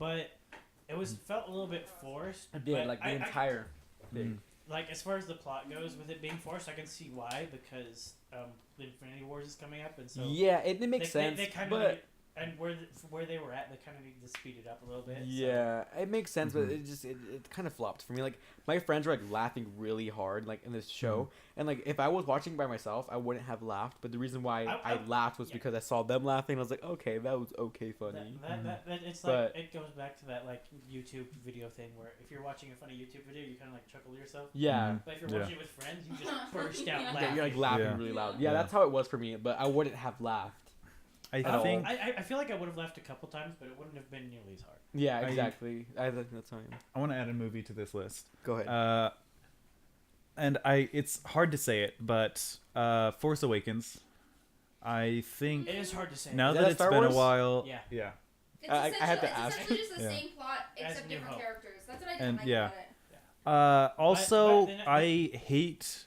it was felt a little bit forced. It did but like the I- entire thing. Mm. Like as far as the plot goes, with it being forced, I can see why because the Infinity Wars is coming up, and so Yeah, it makes sense, They kind but of and where they were at, they kind of need to speed it up a little bit. so- yeah, it makes sense, but Mhm. it just it kind of flopped for me. Like my friends were like laughing really hard like in this show, and like if I was watching by myself, I wouldn't have laughed. But the reason why I laughed was yeah. because I saw them laughing. I was like, okay, that was okay funny. That it's But- like it goes back to that like YouTube video thing where if you're watching a funny YouTube video, you kind of like chuckle to yourself. Yeah. Mhm. But if you're Yeah. watching it with friends, you just burst out Yeah, laughing. Yeah, you're like laughing Yeah. really loud. Yeah. Yeah, that's how it was for me. But I wouldn't have laughed. I At all. think I feel like I would have laughed a couple times, but it wouldn't have been nearly as hard. Yeah, I- exactly. I think that's how I am. I want to add a movie to this list. Go ahead. And it's hard to say it, but Force Awakens. I think It is hard to say. now Is that that it's Star been Wars? a while, Yeah. yeah, It's I had to it's ask. essentially just the Yeah. same plot As except New different Hope. characters. That's what I didn't And like yeah. about it. also, then I hate.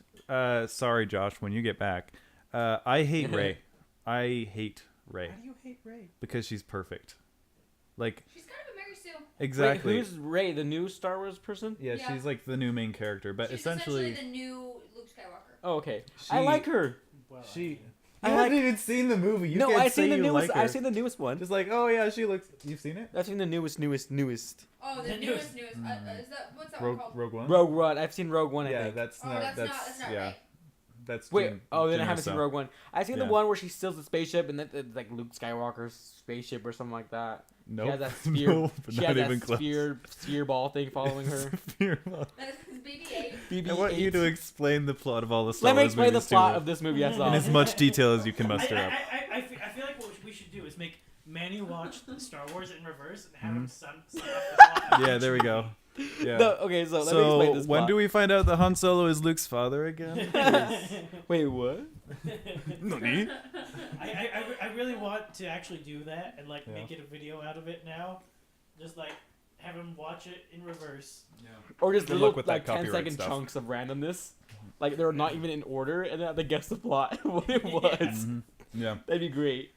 Sorry, Josh. When you get back, I hate Ray. I hate Ray Why do you hate Ray? because she's perfect. Like She's kind of a Mary Sue. exactly. Wait, who's Ray, the new Star Wars person? yeah, Yeah. she's like the new main character, but She's essentially, the new Luke Skywalker. Oh, okay. she, I like her. Well, She. I You like- haven't even seen the movie. You No, can't I've say seen the you newest. like her. I've seen the newest one. Just like, oh yeah, she looks. You've seen it? I've seen the newest. Oh, the The newest. newest. Is that what's that one Rogue, called? Rogue One. Rogue One. I've seen Rogue One. I yeah, think. that's Oh, not. that's not yeah, right. that's. Wait. Jyn- Oh, then I Jyn haven't seen Erso. Rogue One. I've seen the Yeah. one where she steals the spaceship and then it's like Luke Skywalker's spaceship or something like that. Nope. She has that spear. Nope, she not has even that close. spear ball thing following her. Spear ball. That is BB-8. BB-8. I want you to explain the plot of all the Star Let me Wars explain the movies to plot me of this movie I saw. in as much detail as you can I muster up. feel like what we should do is make Manny watch Star Wars in reverse and have Mhm. him sum up the plot. Yeah, there we go. Yeah. No, okay, so let me So explain this when plot. do we find out that Han Solo is Luke's father again? Wait, what? Nani? I really want to actually do that and like Yeah. make it a video out of it now. Just like have him watch it in reverse. Or just Good little luck with that like 10 copyright second stuff. chunks of randomness. Like they're not even in order and then I have to guess the plot what it was. Mhm. Yeah, That'd be great.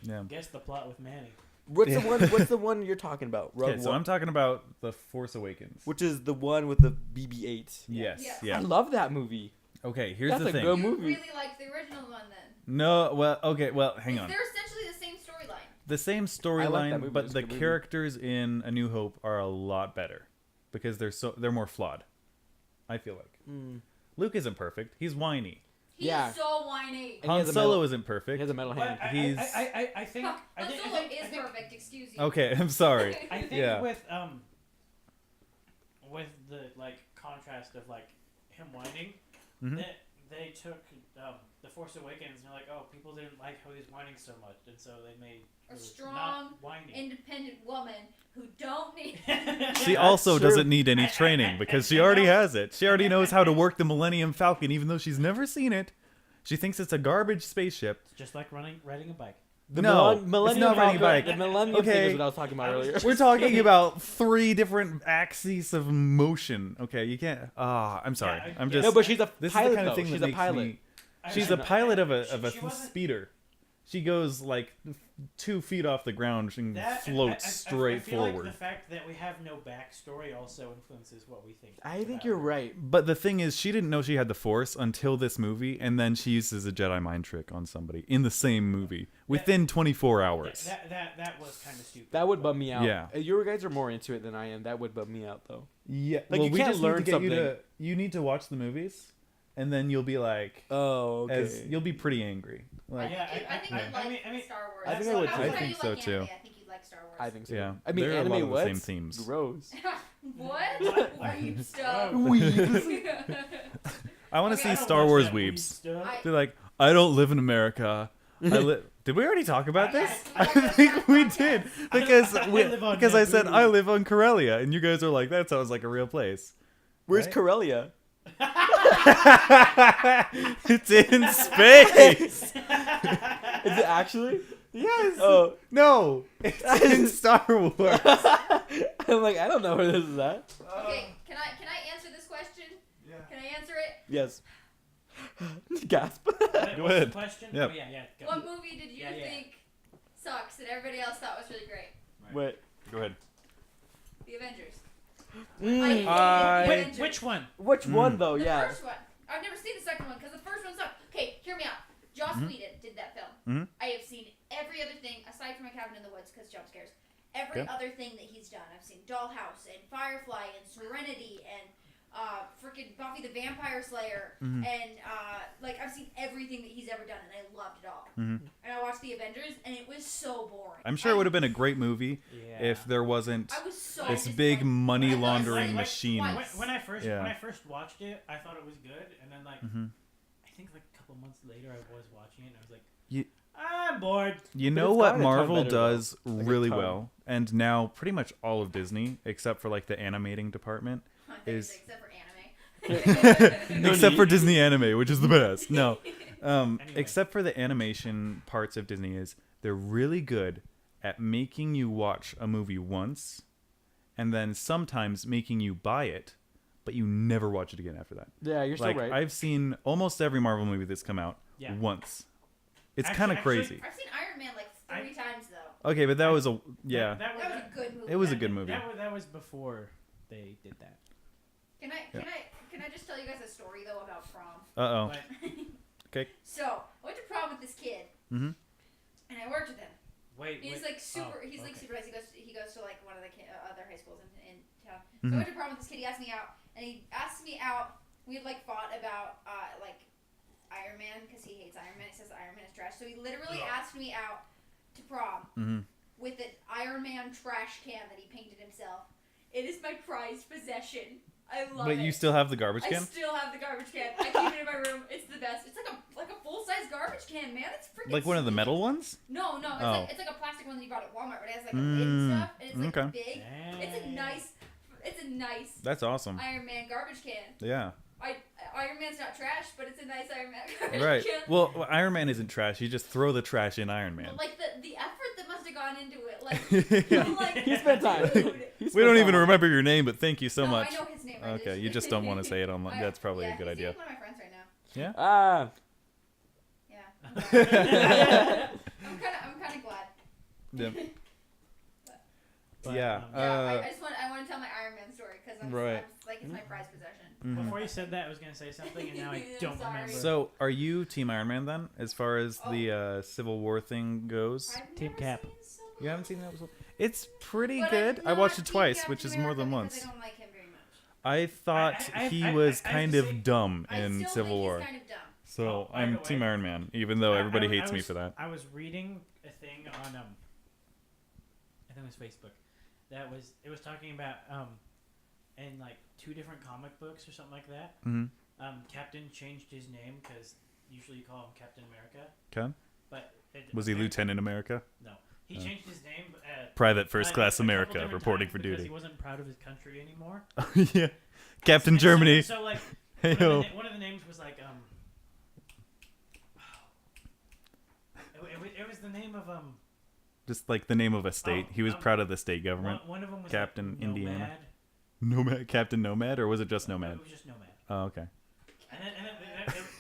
yeah. Guess the plot with Manny. What's the Yeah. one what's the one you're talking about? Rogue Okay, so One. I'm talking about the Force Awakens. Which is the one with the BB-8. Yes, Yeah. yeah. I love that movie. Okay, here's That's the a thing. good You movie. really like the original one then? No, well, okay, well, hang on. They're essentially the same storyline. The same I like that storyline, movie, but it's a the good movie. characters in A New Hope are a lot better because they're more flawed. I feel like Mm. Luke isn't perfect. He's whiny. He's Yeah. so whiny. And he Han has a Solo metal- isn't He perfect. has a metal But hand. He's- I think Han I think, Solo I think, is I think, perfect, excuse you. Okay, I'm sorry. I think Yeah. with the like contrast of like him whining, Mhm. they took The Force Awakens, and they're like, oh, people didn't like how he's whining so much, and so they made A her strong, not whining. independent woman who don't need. She also true. doesn't need any training because she already has it. She already knows how to work the Millennium Falcon, even though she's never seen it. She thinks it's a garbage spaceship. It's just like riding a bike. No, it's Millennium not riding a Falcon- bike. The Millennium Okay. thing is what I was talking about earlier. We're talking about 3 different axes of motion. Okay, you can't. I'm sorry. Yeah, I'm yeah. just. No, but she's a this pilot is the kind though. of thing She's that a makes pilot. me. She's a pilot of a She a wasn't- speeder. She goes like 2 feet off the ground and floats straight I feel forward. Like the fact that we have no backstory also influences what we think. I think about you're her. right. But the thing is, she didn't know she had the Force until this movie, and then she uses a Jedi mind trick on somebody in the same movie within 24 hours. That was kind of stupid. That would bum me out. Yeah. You guys are more into it than I am. That would bum me out though. Yeah, Like, well, you we can't just learn need to get you something. to. You need to watch the movies, and then you'll be like, Oh, okay. you'll be pretty angry. Like, Yeah, I think you'd like Star Wars. I think I would That's too. how I think you so, like too. anime. I think you'd like Star Wars. I think so. Yeah. I mean, There are a anime lot of the what's same themes. gross. What? What? Weeb stuff. I want to Okay, see I don't Star watch Wars that weeb weebs. stuff. I- They're like, I don't live in America. Did we already talk about this? Yes. I think we did because I live on I said Naboo. I live on Corellia, and you guys are like, that sounds like a real place. Where's Right? Corellia? It's in space. Is it actually? Yes. Oh. No, it's in Star Wars. I'm like, I don't know where this is at. Okay, can I answer this question? Yeah. Can I answer it? Yes. Gasp. What's Go ahead. The question? Yep. Oh, yeah. Go. What movie did you Yeah, yeah. think sucks that everybody else thought was really great? Wait. Go ahead. The Avengers. Mm. I hate the Wait, Avengers. which one? Which one though? The Yeah. first one. I've never seen the second one because the first one sucked. Okay, hear me out. Joss Mhm. Whedon did that film. Mhm. I have seen every other thing aside from A Cabin in the Woods because jump scares. Every Okay. other thing that he's done. I've seen Dollhouse and Firefly and Serenity and freaking Buffy the Vampire Slayer Mhm. and like I've seen everything that he's ever done and I loved it all. Mhm. And I watched The Avengers and it was so boring. I'm sure it would have been a great movie Yeah. if there wasn't I was so this disappointed. big money I thought it was laundering like machine. twice. When I first Yeah. when I first watched it, I thought it was good, and then like Mhm. I think like a couple months later, I was watching it, and I was like, You- I'm bored. You But know it's what gotten a ton Marvel better, though. does Like a really ton. well, and now pretty much all of Disney, except for like the animating department, I think is- except for anime. No except need. for Disney anime, which is the best. No, Anyway. except for the animation parts of Disney, is they're really good at making you watch a movie once, and then sometimes making you buy it, but you never watch it again after that. Yeah, you're Like still right. I've seen almost every Marvel movie that's come out Yeah. once. It's Actually- kind of actually- crazy. I've seen Iron Man like 3 times though. Okay, but that was a yeah. That That was a good movie. It was a good movie. That was before they did that. Can I just tell you guys a story though about prom? Uh oh. But Okay. So I went to prom with this kid, Mhm. and I worked with him. wait, He's wait. like super. Oh, he's like okay. super nice. He goes to like one of the other high schools in town. So Mhm. I went to prom with this kid. He asked me out, and he asked me out. We had like fought about like Iron Man because he hates Iron Man. He says Iron Man is trash. So he literally Yeah. asked me out to prom Mhm. with an Iron Man trash can that he painted himself. It is my prized possession. I love it. But you still have the garbage I can? still have the garbage can. I keep it in my room. It's the best. It's like a full size garbage can, man. It's freaking Like one of the sweet. metal ones? No, it's Oh. like a plastic one that you bought at Walmart, but it has like a lid and stuff, and it's like okay. big. It's a nice That's awesome. Iron Man garbage can. Yeah. Iron Man's not trash, but it's a nice Iron Man garbage Right. can. Well, Iron Man isn't trash. You just throw the trash in Iron Man. But, like the effort that must have gone into it, like, Yeah. I'm like, He spent time. dude. He We spent don't even time. remember your name, but thank you so No, much. I know his name. Okay, you just don't want to say it online. That's probably a good idea. He's one of my friends right now. Yeah. Ah. Yeah. I'm kind of glad. Yeah. But, Yeah. I just want to tell my Iron Man story because I'm Right. like it's my prized possession. Mhm. Before you said that, I was gonna say something, and now I I'm don't sorry. remember. So, are you Team Iron Man then, as far as the Civil War thing goes? I've Team never Cap. seen Civil You haven't seen that before? It's pretty But good. I'm I watched it not twice, Team which Captain is more than America because once. I don't like him very much. I thought I- he I- was I- I kind have of to say- dumb I in still Civil think War. he's kind of dumb. So Oh, by I'm the Team way, Iron Man, even though everybody hates me was- for that. I was reading a thing on I think it was Facebook. It was talking about in like 2 different comic books or something like that. Hmm. Captain changed his name because usually call him Captain America. Okay. But Was he Lieutenant America? No, he changed his name. Private First Class a couple America, different reporting times for because duty. He wasn't proud of his country anymore. Yeah. Captain And Germany. So like, Hey, one of the names was like It was the name of Just like the name of a state. He was proud of the state government. One of them was Captain like Indiana. Nomad. Nomad, Captain Nomad, or was it just Nomad? It was just Nomad. Oh, okay. And then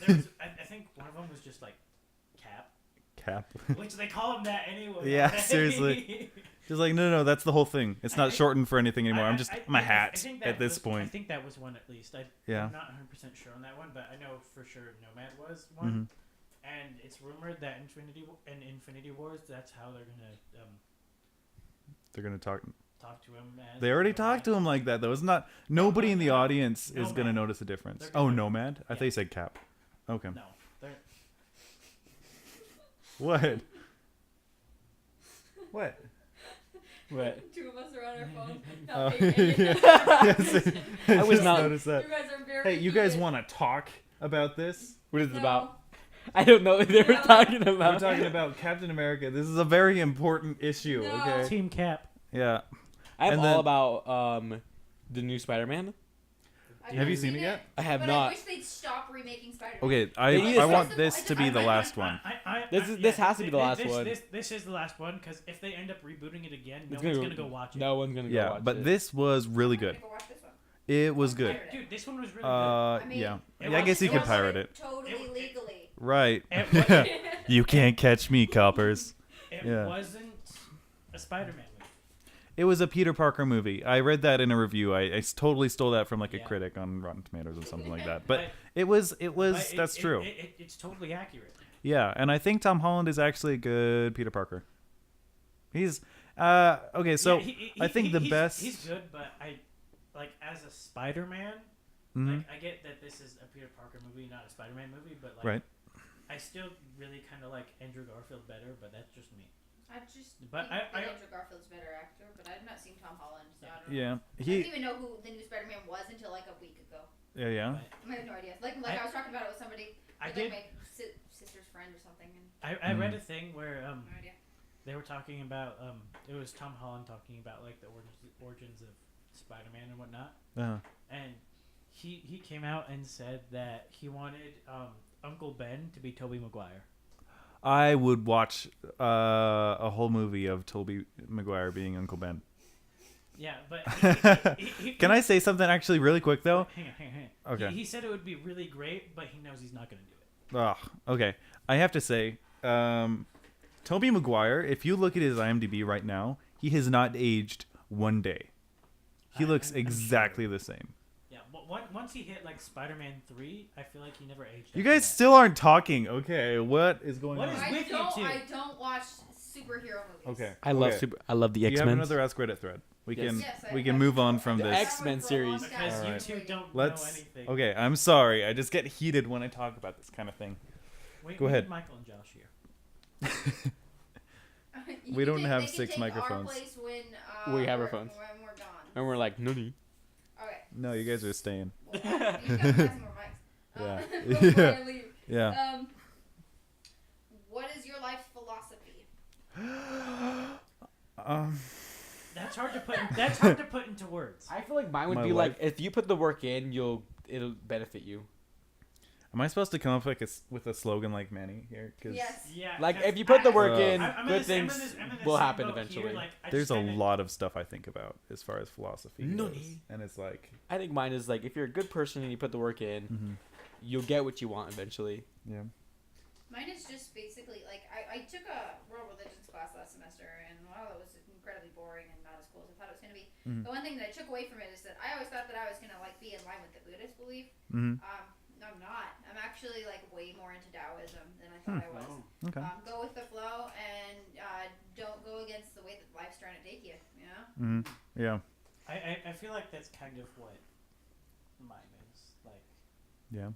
there was, I think one of them was just like Cap, Cap. which they call him that anyway. Yeah, seriously. Just like no, that's the whole thing. It's not shortened for anything anymore. I'm a I hat think that at this was, point. I think that was one at least. Yeah. I'm not 100% sure on that one, but I know for sure Nomad was one. And it's rumored that in Infinity Wars, that's how They're gonna talk to him. As They already Nomad. talked to him like that though. It's not nobody in the audience is Nomad. gonna notice a difference. They're Oh, gonna- Nomad? I Yeah. thought you said Cap. Okay. No, they're What? What? What? Two of us are on our phones. Oh, Not paying yeah. attention. Yes, I was just not- noticed that. You guys are very. Hey, you guys heated. want to talk about this? What is it No. about? I don't know what they were No. talking We're about. talking about Captain America. This is a very important issue. No. Okay. Team Cap. Yeah. I'm And all then- about the new Spider-Man. I've Have you never seen it yet? I have but not. I wish they'd stop remaking Spider-Man. Okay. They need I to want stop- this to be the last one. This has to be the last one. This is the last one because if they end up rebooting it again, no It's one's gonna go watch it. No one's gonna go Yeah, watch but it. this was really I'm gonna good. go watch this one. It was good. Dude, this one was really good. I mean, Yeah. it Yeah, I was- guess you it could was- pirate it. Totally It- legally. Right. It wa- You can't catch me, coppers. It Yeah. wasn't a Spider-Man movie. It was a Peter Parker movie. I read that in a review. I totally stole that from like a Yeah. critic on Rotten Tomatoes or something like that. But But- it was. But That's true. It's totally accurate. Yeah, and I think Tom Holland is actually a good Peter Parker. He's okay. So Yeah, I think the he's- best. He's good, but I like as a Spider-Man. Mhm. Like, I get that this is a Peter Parker movie, not a Spider-Man movie, but like, Right. I still really kind of like Andrew Garfield better, but that's just me. I just But think I- that Andrew Garfield's a better actor, but I've not seen Tom Holland, so I don't know. Yeah. I didn't even know who the new Spider-Man was until like a week ago. Yeah. But I have no idea. Like I- I was talking about it with somebody. I like did. my sister's friend or something, and I read a thing where no idea. they were talking about it was Tom Holland talking about like the origins of Spider-Man and whatnot, Uh, and he came out and said that he wanted Uncle Ben to be Tobey Maguire. I would watch a whole movie of Tobey Maguire being Uncle Ben. Yeah, but Can I say something actually really quick though? Hang on. Okay. He said it would be really great, but he knows he's not going to do it. Oh, okay. I have to say, Tobey Maguire, if you look at his IMDb right now, he has not aged one day. He looks I'm exactly sure. the same. Yeah, but once he hit like Spider-Man 3, I feel like he never aged. You after guys that. still aren't talking. Okay, what is going What on? is I with you don't. two? I don't watch superhero movies. Okay. I love okay. I love the Do you have X-Men. another Ask Reddit thread? We Yes. can Yes, we I- can I- move on from I- this. X-Men series. Because you Alright. two don't Let's. know anything. Okay, I'm sorry. I just get heated when I talk about this kind of thing. Go We ahead. need Michael and Josh here. We don't have they can 6 take microphones. Our place when, We have our we're- phones. When we're gone. And we're like, nunny. Okay. No, you guys are staying. Well, you guys have some more mics. Yeah. Before Yeah. I leave. Yeah. What is your life's philosophy? That's hard to put. That's hard to put into words. I feel like mine would My be life? like, if you put the work in, it'll benefit you. Am I supposed to come up with a slogan like Manny here? 'Cause Yes. Yeah. Like, 'cause if you put the Uh, work in, I'm in good this- I'm in things this- I'm in this will same happen boat here, eventually. like, I there's just a kinda- lot of stuff I think about as far as philosophy No goes. need. And it's like, I think mine is like, if you're a good person and you put the work in, mhm, you'll get what you want eventually. yeah. Mine is just basically like I took a world religions class last semester, and while it was incredibly boring and not as cool as I thought it was going to be, Mhm. the one thing that I took away from it is that I always thought that I was going to like be in line with the Buddhist belief. Mhm. No, I'm not. I'm actually like way more into Taoism than I thought I was. Okay. Go with the flow and don't go against the way that life's trying to take you. You know. Mhm. Yeah. I feel like that's kind of what mine is like. Yeah.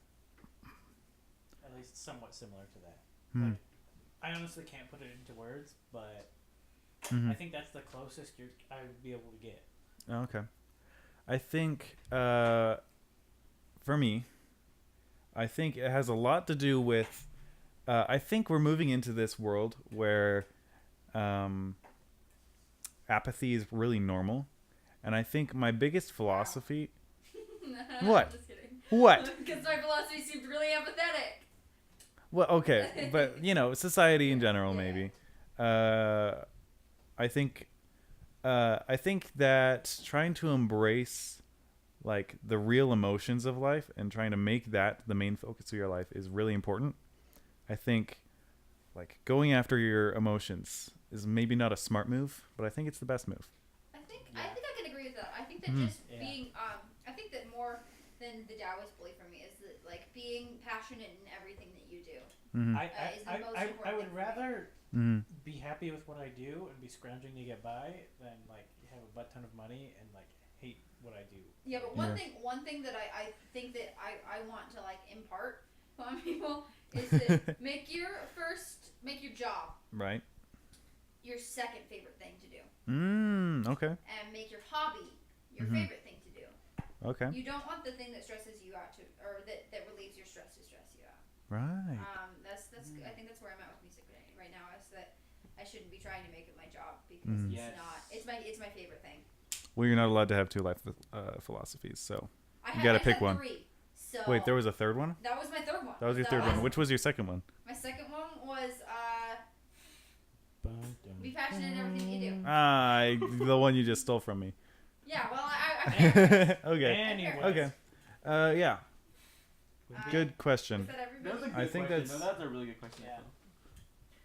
At least somewhat similar to that. Hmm. Like, I honestly can't put it into words, but Mhm. I think that's the closest I would be able to get. Okay. I think for me, I think it has a lot to do with. I think we're moving into this world where apathy is really normal, and I think my biggest philosophy. What? Just kidding. What? Because my philosophy seemed really empathetic. Well, okay, but society in general, Yeah. maybe. I think that trying to embrace like the real emotions of life and trying to make that the main focus of your life is really important. I think like going after your emotions is maybe not a smart move, but I think it's the best move. I think I can agree with that. I think that just being I think that more than the Taoist belief for me is that like being passionate in everything that you do. Mm-hmm. Is the most important I would thing for me. rather Mm-hmm. be happy with what I do and be scrounging to get by than like have a butt ton of money and like hate what I do. Yeah, but one thing that I think that I want to like impart on people is that make your job Right. your second favorite thing to do. Okay. And make your hobby your Mhm. favorite thing to do. Okay. You don't want the thing that stresses you out or that relieves your stress to stress you out. Right. That's I think that's where I'm at with music right now is that I shouldn't be trying to make it my job because Mhm. it's Yes. not. It's my favorite thing. Well, you're not allowed to have two life philosophies, so I You gotta I pick had one. 3, so wait, there was a third one. that was my third one. That was your third one. Which was your second one? My second one was be passionate in everything you do. The one you just stole from me. Yeah, well, I Okay. Anyway. Okay. Yeah. Good was question. that That was a everybody? good I think question. that's- No, that's a really good question. Yeah.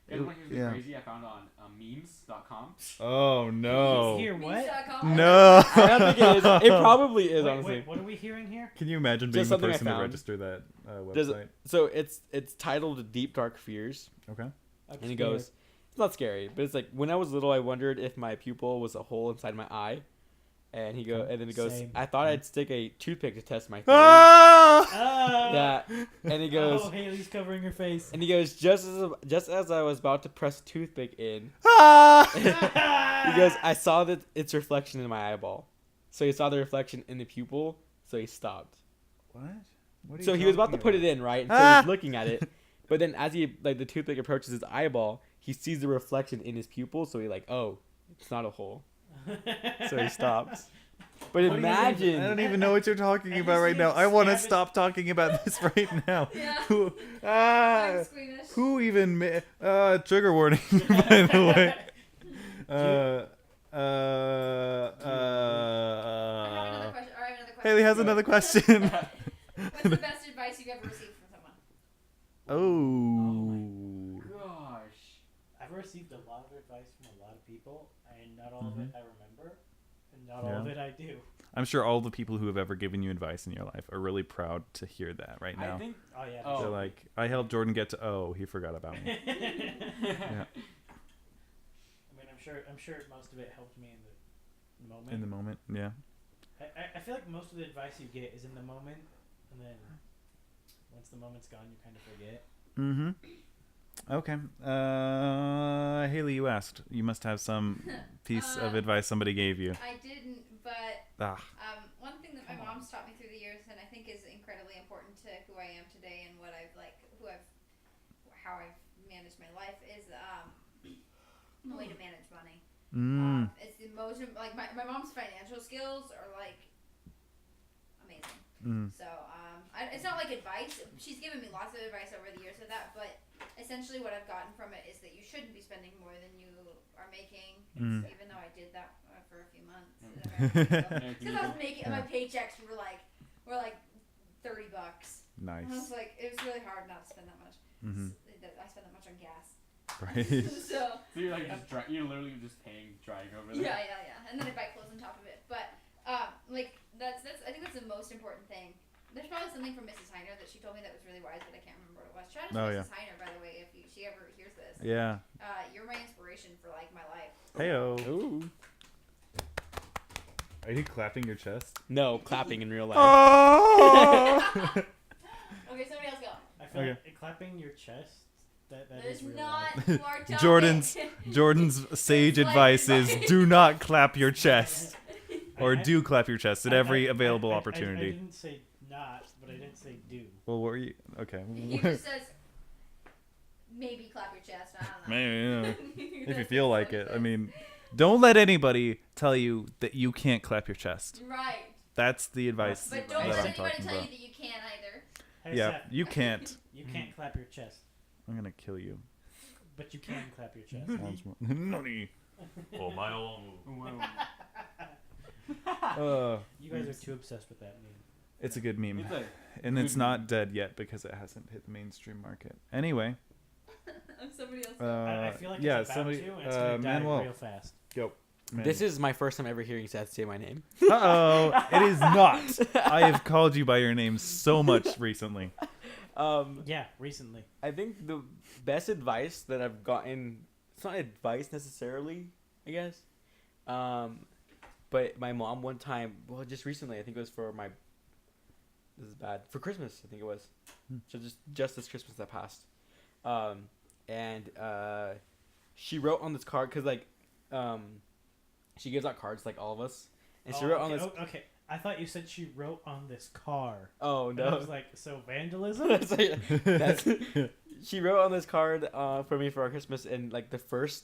You guys want to hear something Yeah. crazy I found on memes.com? Oh no. Hear what? Memes.com. No. I don't think it is. It probably is, honestly. Wait, what are we hearing here? Can you imagine being Just the something I person to found. register that There's website? So it's titled Deep Dark Fears, Okay. and it goes, it's not scary, but it's like when I was little, I wondered if my pupil was a hole inside my eye, and then it goes, Same. I thought I'd stick a toothpick to test my theory. Ah! Yeah, and he goes, Oh, Haley's covering her face. and he goes, just as I was about to press a toothpick in, Ah! he goes, I saw that its reflection in my eyeball, so he saw the reflection in the pupil, so he stopped. What? What are So you he was about to talking put about? it in, right? And so Ah! he's looking at it, but then as the toothpick approaches his eyeball, he sees the reflection in his pupil, so he's like, oh, it's not a hole. So he stops. But What do you mean? imagine. I don't even know what you're talking And about you right see now. it I want to stab it- stop talking about this right now. Yeah. Who, I'm squeamish. who even trigger warning, by the way. I have another question. Or I have another question. Haley has another question. What's the best advice you've ever received from someone? Oh. Gosh. I've received a lot of advice from a lot of people, and not all of it I remember, and not all Yeah. of it I do. I'm sure all the people who have ever given you advice in your life are really proud to hear that right now. I think. Oh yeah. Oh. They're like, I helped Jordan get to O. He forgot about me. I Yeah. mean, I'm sure most of it helped me in the moment. In the moment, yeah. I feel like most of the advice you get is in the moment, and then once the moment's gone, you kind of forget. Mm-hmm. Okay. Haley, you asked. You must have some piece of advice somebody gave you. I didn't, but Ah. one thing that my mom's taught me through the years, and I think is incredibly important to who I am today and what I've how I've managed my life is the way to manage money. It's the most like my mom's financial skills are like amazing. So it's not like advice. She's given me lots of advice over the years of that, but essentially what I've gotten from it is that you shouldn't be spending more than you are making. Even though I did that for a few months. Because I was making my paychecks were like $30. Nice. I was like, it was really hard not to spend that much. I spend that much on gas. Right. So you're like you're literally just paying driving over there. yeah, and then I buy clothes on top of it. But like that's I think that's the most important thing. There's probably something from Mrs. Heiner that she told me that was really wise, but I can't remember what it was. Shout out to Mrs. Heiner, by the way, if she ever hears this. Yeah. You're my inspiration for like my life. Heyo. Ooh. Are you clapping your chest? No, clapping in real life. Oh! Okay, somebody else go. I feel Okay. like clapping your chest. That There's is real not life. more topic. Jordan's sage It's like advice is advice. do not clap your chest. Or I- do clap your chest at every available I opportunity. didn't say not, but they didn't say do. Well, what were you? Okay. He just says, maybe clap your chest. I don't know. Maybe, if you feel like it. I mean, don't let anybody tell you that you can't clap your chest. Right. That's the advice But don't that let I'm anybody talking tell about. you that you can't either. Hey, Yeah, Seth, you can't. you can't clap your chest, I'm gonna kill you. but you can clap your chest. Nani? Oh my You guys are too obsessed with that meme. It's a good meme, It's like and it's not dead yet because it hasn't hit the mainstream market. Anyway, Somebody else. I feel like yeah, it's about somebody. to, and it's gonna die Manuel. real fast. Go. This is my first time ever hearing Seth say my name. Uh-oh, it is not. I have called you by your name so much recently. Yeah, recently. I think the best advice that I've gotten, it's not advice necessarily, I guess. But my mom one time, well, just recently, I think it was for this is bad, for Christmas, I think it was. So just this Christmas that passed. And she wrote on this card, because, like, she gives out cards, like all of us. And she wrote on this. Okay, I thought you said she wrote on this car. Oh, And no. I was like, so vandalism? It's like, she wrote on this card for me for our Christmas, and like the first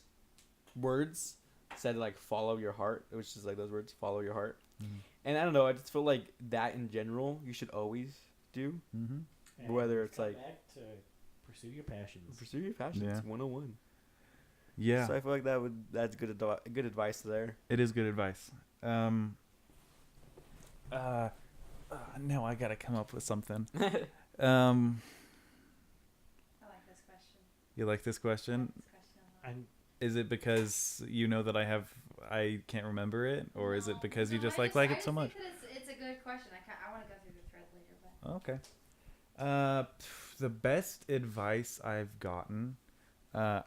words said like "follow your heart," which is like those words "follow your heart." And I don't know, I just feel like that in general you should always do, Mm-hmm. And whether it's come like back to pursue your passions. pursue your passions. Yeah. 101. Yeah, So I feel like that's good advice there. it is good advice. Now I gotta come up with something. I like this question. You like this question? This question a lot. I'm Is it because you know that I can't remember it, or is it No, because you no, just I like I it just so much? think that it's a good question. I want to go through the thread later, but Okay. The best advice I've gotten, I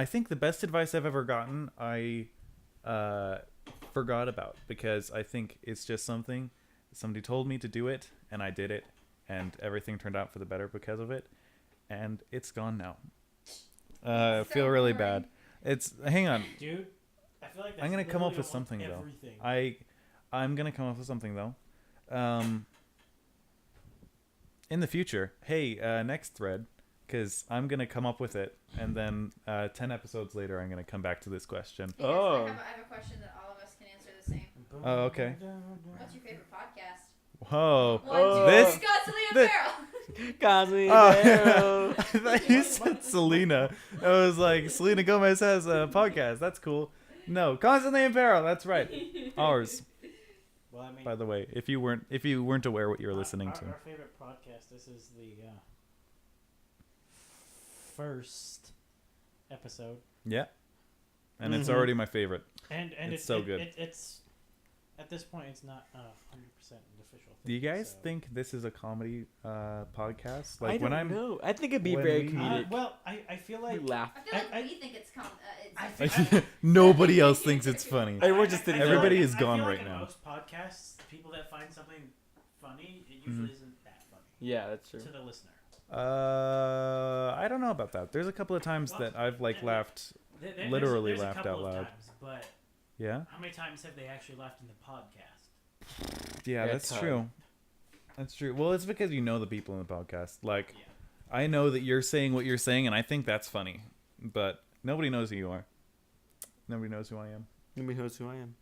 think the best advice I've ever gotten, I forgot about, because I think it's just something somebody told me to do it, and I did it, and everything turned out for the better because of it, and it's gone now. I So feel really boring. bad. Hang on. dude. I feel like that's I'm gonna come up literally with almost something though. everything. I'm gonna come up with something though. In the future, hey, next thread, because I'm gonna come up with it, and then 10 episodes later, I'm gonna come back to this question. Yes, Oh. I have a question that all of us can answer the same. Oh, okay. What's your favorite podcast? Whoa. One, two, This- three, Constantly and this- Peril. Cosby. Oh, I thought you said Selena. I was like, Selena Gomez has a podcast. That's cool. No, Constantly in Peril. That's right. Ours, Well, I mean, by the way. If you weren't aware what you were listening to. Our favorite podcast. This is the first episode, Yeah. And it's Mhm. already my favorite. and It's so good. It's at this point, it's not 100% an official thing. Do you guys so- think this is a comedy podcast? I Like when don't I'm know. I think it'd be when very we- comedic. well, I feel We like laugh. I feel like I- we think it's I it's feel- nobody else thinks it's funny. Everyone just didn't I feel Everybody like- is I gone feel like right in now. Most podcasts, people that find something funny, it usually isn't that funny Yeah, that's true. to the listener. I don't know about that. There's a couple of times Well, that I've like yeah, laughed. There's Literally a laughed couple out of loud. Times, but Yeah. how many times have they actually laughed in the podcast? Yeah, Yeah, that's ton. true. That's true. Well, it's because you know the people in the podcast. Like, Yeah. I know that you're saying what you're saying, and I think that's funny. But nobody knows who you are. Nobody knows who I am. Nobody knows who I am.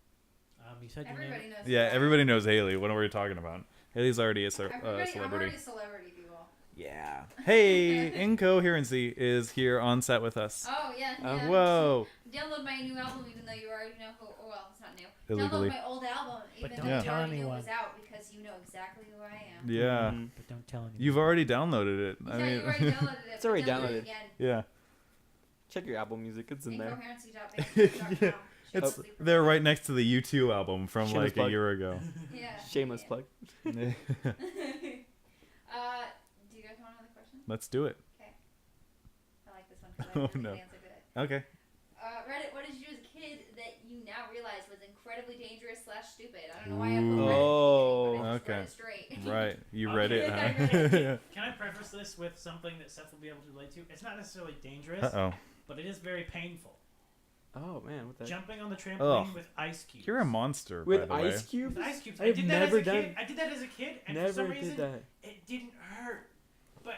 You said your everybody name. knows. Yeah, that. everybody knows Haley. What are we talking about? Haley's already a Everybody, I'm celebrity. already a celebrity, people. Yeah. Hey, Incoherency is here on set with us. Oh yeah. Oh, yeah. Whoa. Download my new album, even though you already know who. Oh, well, it's not new. Illegally. Download my old album, But even don't though you tell already knew it anyone. was out, because you know exactly who I am. Yeah. Mhm. But don't tell anyone. You've already downloaded it. You I said mean, you already downloaded it. It's already but download downloaded. it again. yeah. Check your Apple Music. It's in there. Incoherency.bandcamp.com. It's Shamelessly they're right next to the U2 album from Shameless like a plug. year ago. Yeah. Shameless yeah. plug. Do you guys want another question? Let's do it. I like this one because Oh, I no. answered it. Okay. Reddit, what did you do as a kid that you now realize was incredibly dangerous / stupid? I don't know why I put Ooh. Reddit Oh, in the beginning, but I just read okay. it straight. Right. You Okay. read it, Yeah, I huh? Can I preface this with something that Seth will be able to relate to? It's not necessarily dangerous, Uh-oh. but it is very painful. Oh man, what the? Jumping on the trampoline Ugh. with ice cubes. You're a monster, With by the way. ice cubes? With ice cubes. I've never that as a done. kid. I did that as a kid, and Never for some did reason, that. it didn't hurt. But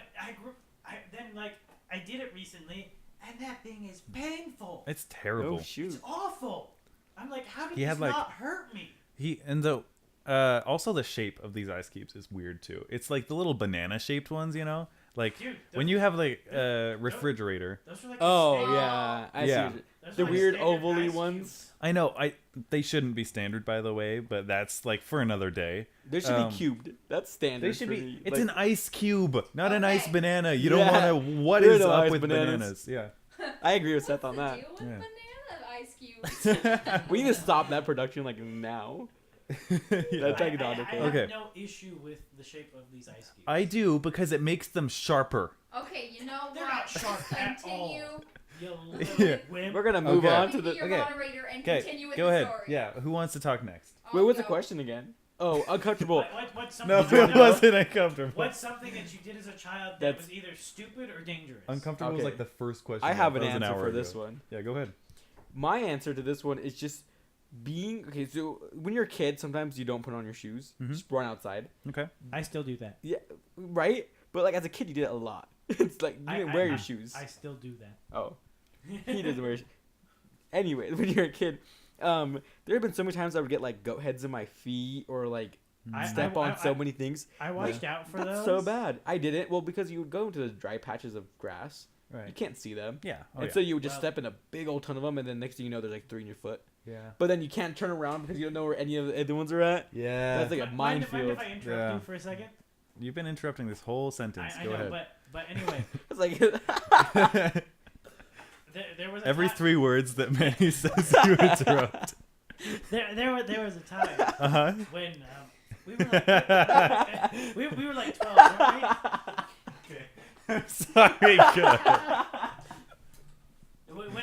I did it recently, and that thing is painful. It's terrible. Oh shoot. It's awful. I'm like, how did He this had, like- not hurt me? Also the shape of these ice cubes is weird too. It's like the little banana shaped ones, you know? Like Dude, when you have like a refrigerator. Those are like Oh the standard, yeah, I Yeah. see. those are The like weird standard ovally ice ones. cubes. I know they shouldn't be standard, by the way, but that's like for another day. They should Um, be cubed. That's standard. They should for be. me. It's Like, an ice cube, not an ice Okay. banana. You don't Yeah. want to. What There is are no up ice with bananas. bananas? Yeah. I agree with What's Seth on the that. deal with Yeah. banana ice cubes? We need to stop that production like now. That's like not I okay. have Okay. no issue with the shape of these ice cubes. I do because it makes them sharper. Okay, you know They're what? not sharp at Continue. all. You Yeah. little wimp. We're gonna move Okay. on Let to me be the. your okay. moderator and Okay, continue with go the ahead. story. Yeah, who wants to talk next? I'll Wait, what's the go. question again? Oh, uncomfortable. What's No, something it wasn't uncomfortable. What's something that you did as a child that That's- was either stupid or dangerous? Uncomfortable was Okay. like the first question. I have That an was answer hour for ago. this one. Yeah, go ahead. My answer to this one is just being okay. So when you're a kid, sometimes you don't put on your shoes. Mhm. Just run outside. Okay. I still do that. Yeah, right. But like as a kid, you did it a lot. It's like you didn't wear your shoes. I still do that. Oh, he doesn't wear. Anyway, when you're a kid, there have been so many times I would get like goat heads in my feet or like I- step on so many things. I watched out for That's those. so bad. I didn't. Well, because you would go into the dry patches of grass, you Right. can't see them, Yeah. Oh, and yeah. so you would just Well- step in a big old ton of them, and then next thing you know, there's like 3 in your foot. yeah. But then you can't turn around because you don't know where any of the other ones are at. Yeah. That's like a Mind if minefield. I interrupt Yeah. you for a second? You've been interrupting this whole sentence. I Go know, ahead. but anyway, It's like there was a Every time, 3 words that Manny says, you interrupt. there was a time Uh huh. when we were like 12, weren't we? Okay. I'm sorry. Go.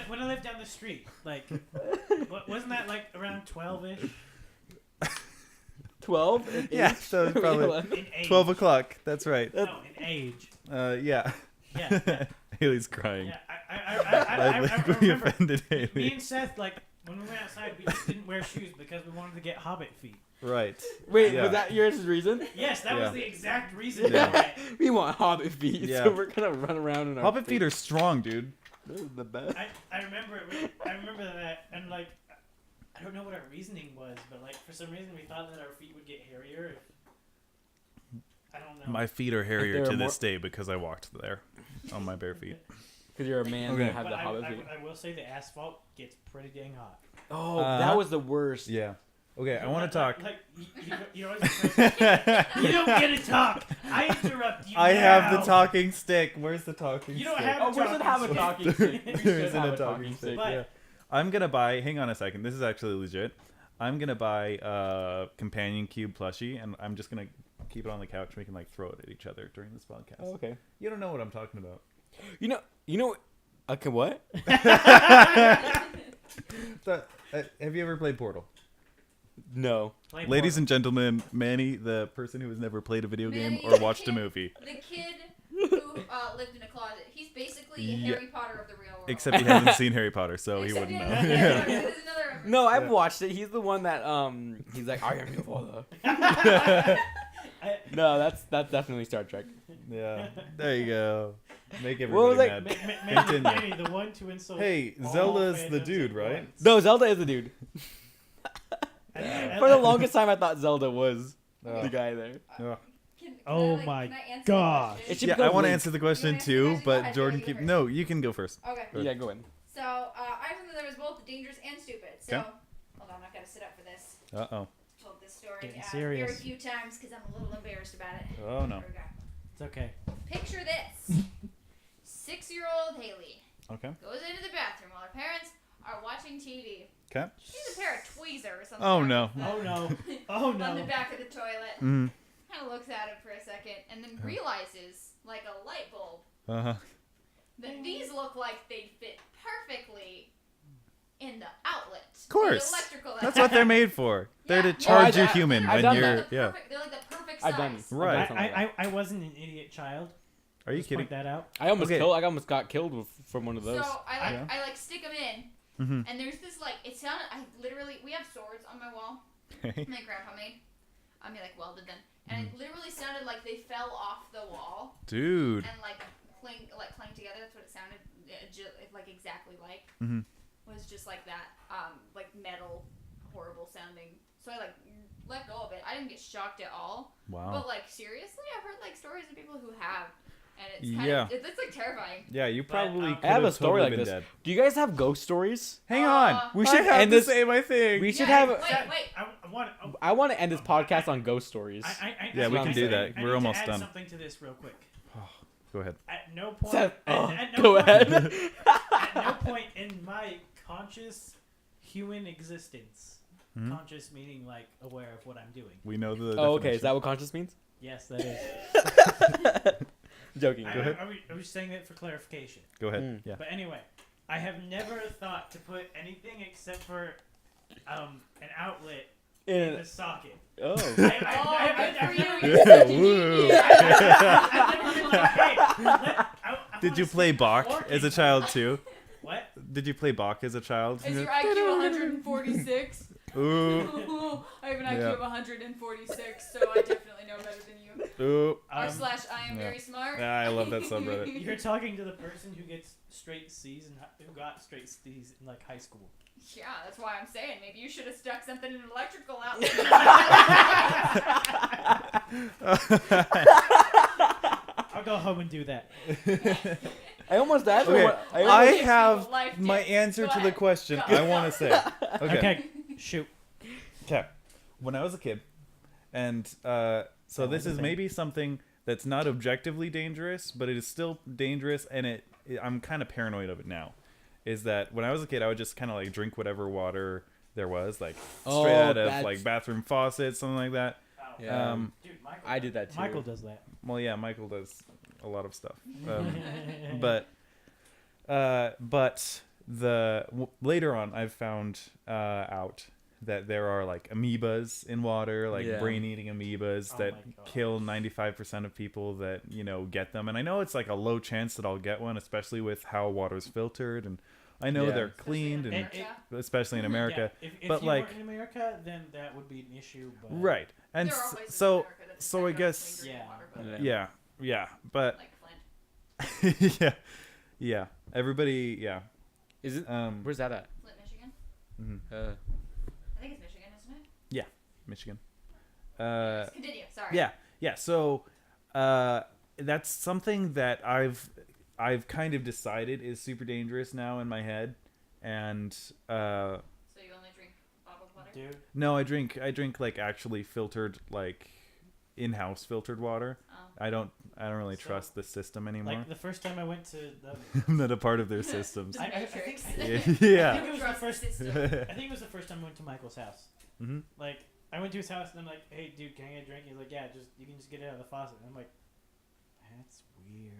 When I lived down the street, like, wasn't that like around 12-ish 12. Yeah, so it's probably in age? 12 o'clock. That's right. No, in age. Yeah. Yeah. Haley's crying. Yeah, I think we remember. offended Me Haley. and Seth, like, when we went outside, we just didn't wear shoes because we wanted to get hobbit feet. Right. Wait, Yeah. was that your reason? Yes, that Yeah. was the exact reason. Yeah. Right. We want hobbit feet, Yeah. so we're gonna run around in our Hobbit feet are strong, dude. Those are the best. I remember that, and like, I don't know what our reasoning was, but like for some reason we thought that our feet would get hairier. I don't know. My feet are hairier There are to more- this day because I walked there on my bare feet. Because you're a man Okay. and have But the hobbit feet. I will say the asphalt gets pretty dang hot. Oh, Uh-huh. that was the worst. Yeah. Okay, I want to talk. Like, you're always you don't get to talk. I interrupt you. I have the now. talking stick. Where's the talking You don't stick? have Oh, we should have a talking stick. We There should isn't have a talking stick. But- Yeah. I'm gonna buy. Hang on a second. This is actually legit. I'm gonna buy a companion cube plushie, and I'm just gonna keep it on the couch. And we can like throw it at each other during this podcast. Oh, okay. You don't know what I'm talking about. You know. Okay, what? So, have you ever played Portal? No. Play Ladies Portal. and gentlemen, Manny, the person who has never played a video game Manny, or the watched a kid- movie, The kid who lived in a closet. He's basically a Yeah. Harry Potter of the real world. except he hasn't seen Harry Potter, so he Except wouldn't he know. hasn't- Yeah. There's another. No, I've Yeah. watched it. He's the one that he's like, I am your father. I- No, that's definitely Star Trek. Yeah. There you go. Make What was everybody I- mad. Continue. Manny, the one to insult. Hey, all Zelda's the fandoms dude, at right? once. No, Zelda is the dude. I- For the longest time, I thought Zelda was Oh. the guy there. Oh. Oh Can my I answer gosh. the question? It should Yeah, go I want to Link. answer the question You wanna answer the too, question? Go but ahead, Jordan you keep. go first. No, you can go first. Okay. Good. Yeah, go in. So I have something that was both dangerous and stupid. So Okay. hold on, I've got to sit up for this. Uh oh. Told this story Getting very serious. few times because I'm a little embarrassed about it. Oh no. Here we go. It's okay. Picture this: 6-year-old Haley Okay. goes into the bathroom while her parents are watching TV. Okay. She needs a pair of tweezers or something. Oh, like no. that Oh no. Oh On the no. back of the toilet. Mm. Kind of looks at it for a second and then realizes, like a light bulb, Uh huh. that these look like they'd fit perfectly in the outlet. Of course. The electrical That's what they're made for. They're to Yeah. charge Oh, your I- human I've when done you're. that. Yeah. They're like the perfect size. I've done. Right. I've done something like that. I wasn't an idiot child. Are you Just kidding? point that out. I almost Okay. got killed from one of those. So I like stick them in, Mhm. And there's this like it sounded. We have swords on my wall. Okay. My grandpa made. I mean, like welded them, and it literally sounded like they fell off the wall Dude. and like clang together. That's what it sounded like exactly like. Mhm. Was just like that, like metal, horrible sounding. So I like let go of it. I didn't get shocked at all. Wow. But like seriously, I've heard like stories of people who have, and it's kind Yeah. of it's like terrifying. Yeah, you probably could I have a story totally like been this. dead. Do you guys have ghost stories? Hang on. We Fine. should have And to this- say my thing. We should Yeah, have. Wait. I want to end this podcast on ghost stories. Yeah, we can do that. I We're need almost to add done. something to this real quick. Go ahead. At no point. Seth, at no go point, ahead. At no point in my conscious human existence, Mhm. conscious meaning like aware of what I'm doing. We know the Oh, okay. definition. Is that what conscious means? Yes, that is. Joking. Go ahead. I was saying that for clarification. Go ahead. Mm. Yeah. But anyway, I have never thought to put anything except for an outlet in the socket. Oh. Good for you. I've You're such a Woo. genius. never been like, hey, I Did wanna you play stick Bach fork as a in- child too? What? Did you play Bach as a child? Is your IQ 146? Ooh. I have an IQ Yeah. of 146, so I definitely know better than you. Ooh. R slash I am yeah. very smart. Yeah, I love that subreddit. You're talking to the person who gets straight C's and who got straight C's in like high school. Yeah, that's why I'm saying maybe you should have stuck something in an electrical outlet. I'll go home and do that. I almost died. Okay, I I gives have people life my tips. answer Go to the ahead. question Go. I want to say. Okay. Okay, shoot. Okay. When I was a kid, and so this is maybe something that's not objectively dangerous, but it is still dangerous, and I'm kind of paranoid of it now. Is that when I was a kid, I would just kind of like drink whatever water there was, like straight out of that's- like bathroom faucets, something like that. Yeah. Dude, Michael. I did that too. Michael does that. Well, yeah, Michael does a lot of stuff, but later on, I've found out that there are like amoebas in water, like Yeah. brain-eating amoebas Oh that my God. kill 95% of people that get them. And I know it's like a low chance that I'll get one, especially with how water's filtered, and I know Yeah. they're cleaned, and It- especially in America. Yeah, if but you like- weren't in America, then that would be an issue. But Right, and There are places in so America that so I depend on guess clean drinking water, but, Yeah. yeah, but like Flint. yeah, everybody, yeah. Is it? Where's Where's that at? Flint, Michigan? I think it's Michigan, isn't it? Michigan? Continue, sorry. Yeah. So that's something that I've kind of decided is super dangerous now in my head, and So you only drink bottled water? dude, no, I drink like actually filtered, like in-house filtered water. Oh. I don't really So, trust the system anymore. like the first time I went to the, I'm not a part of their systems. The Matrix. Yeah. I think it was the Trust first. system. I think it was the first time I went to Michael's house. hmm Like I went to his house and I'm like, "Hey, dude, can I get a drink?" He's like, "Yeah, you can just get it out of the faucet." And I'm like, "That's weird."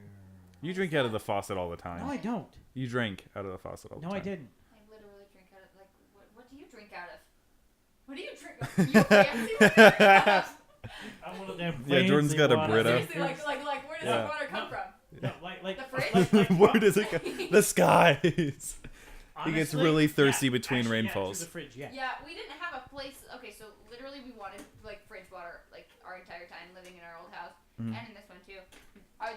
You drink out of the faucet all the time. No, I don't. You drank out of the faucet all the No, time. I didn't. I literally drink out of, like, what do you drink out of? What do you drink? You fancy? What do you drink out of? I'm one of them. Yeah, Jordan's got a fancy Brita. water. Seriously, like, where does Yeah. that water come from? No, like The fridge? Where does it go? The skies. He gets honestly, really thirsty yeah, between actually, rainfalls. Yeah, to the fridge, yeah. Yeah, we didn't have a place. Okay, so literally we wanted like fridge water like our entire time living in our old house Mhm. and in this one too.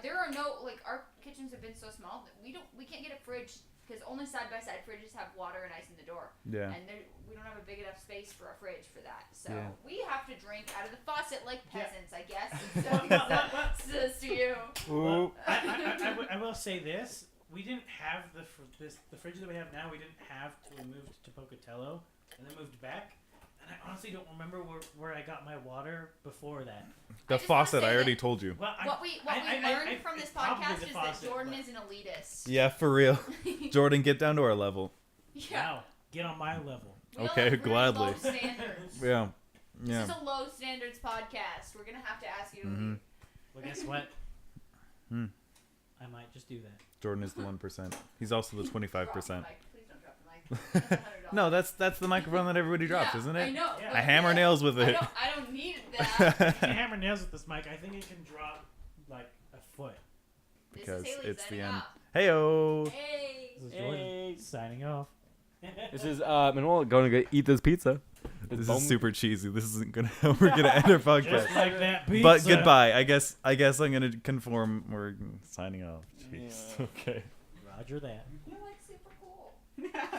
There are no like our kitchens have been so small that we can't get a fridge because only side by side fridges have water and ice in the door, Yeah. and we don't have a big enough space for a fridge for that. So Yeah. we have to drink out of the faucet like Yeah. peasants, I guess. So that's to you. Ooh. I will say this: we didn't have the fridge that we have now. We didn't have till we moved to Pocatello and then moved back. And I honestly don't remember where I got my water before that. The I just wanna faucet, say I already that- told you. Well, What we learned from this it's probably podcast the is faucet, that Jordan but- is an elitist. Yeah, for real. Jordan, get down to our level. Yeah. Wow, get on my level. We all Okay, have really gladly. Low standards. Yeah. This Yeah. is a low standards podcast. We're gonna have to ask you to Mhm. leave. Well, guess what? Hmm. I might just do that. Jordan is the 1%. He's also the 25%. Drop the mic. Please don't drop the mic. That's $100. No, that's the microphone that everybody drops, Yeah, isn't I it? know. Yeah. but I hammer nails with it. I don't need that. You can hammer nails with this mic. I think it can drop like a foot. This Because is Haley it's the signing end. off. Heyo. Hey. This is Jordan Hey. signing off. This is Manuel going to go eat this pizza. This bone- is super cheesy. This isn't gonna. We're gonna end our podcast. Just like that pizza. But goodbye. I guess I'm gonna conform. We're signing off. Jeez. Yeah. Okay. Roger that. You're like super cool.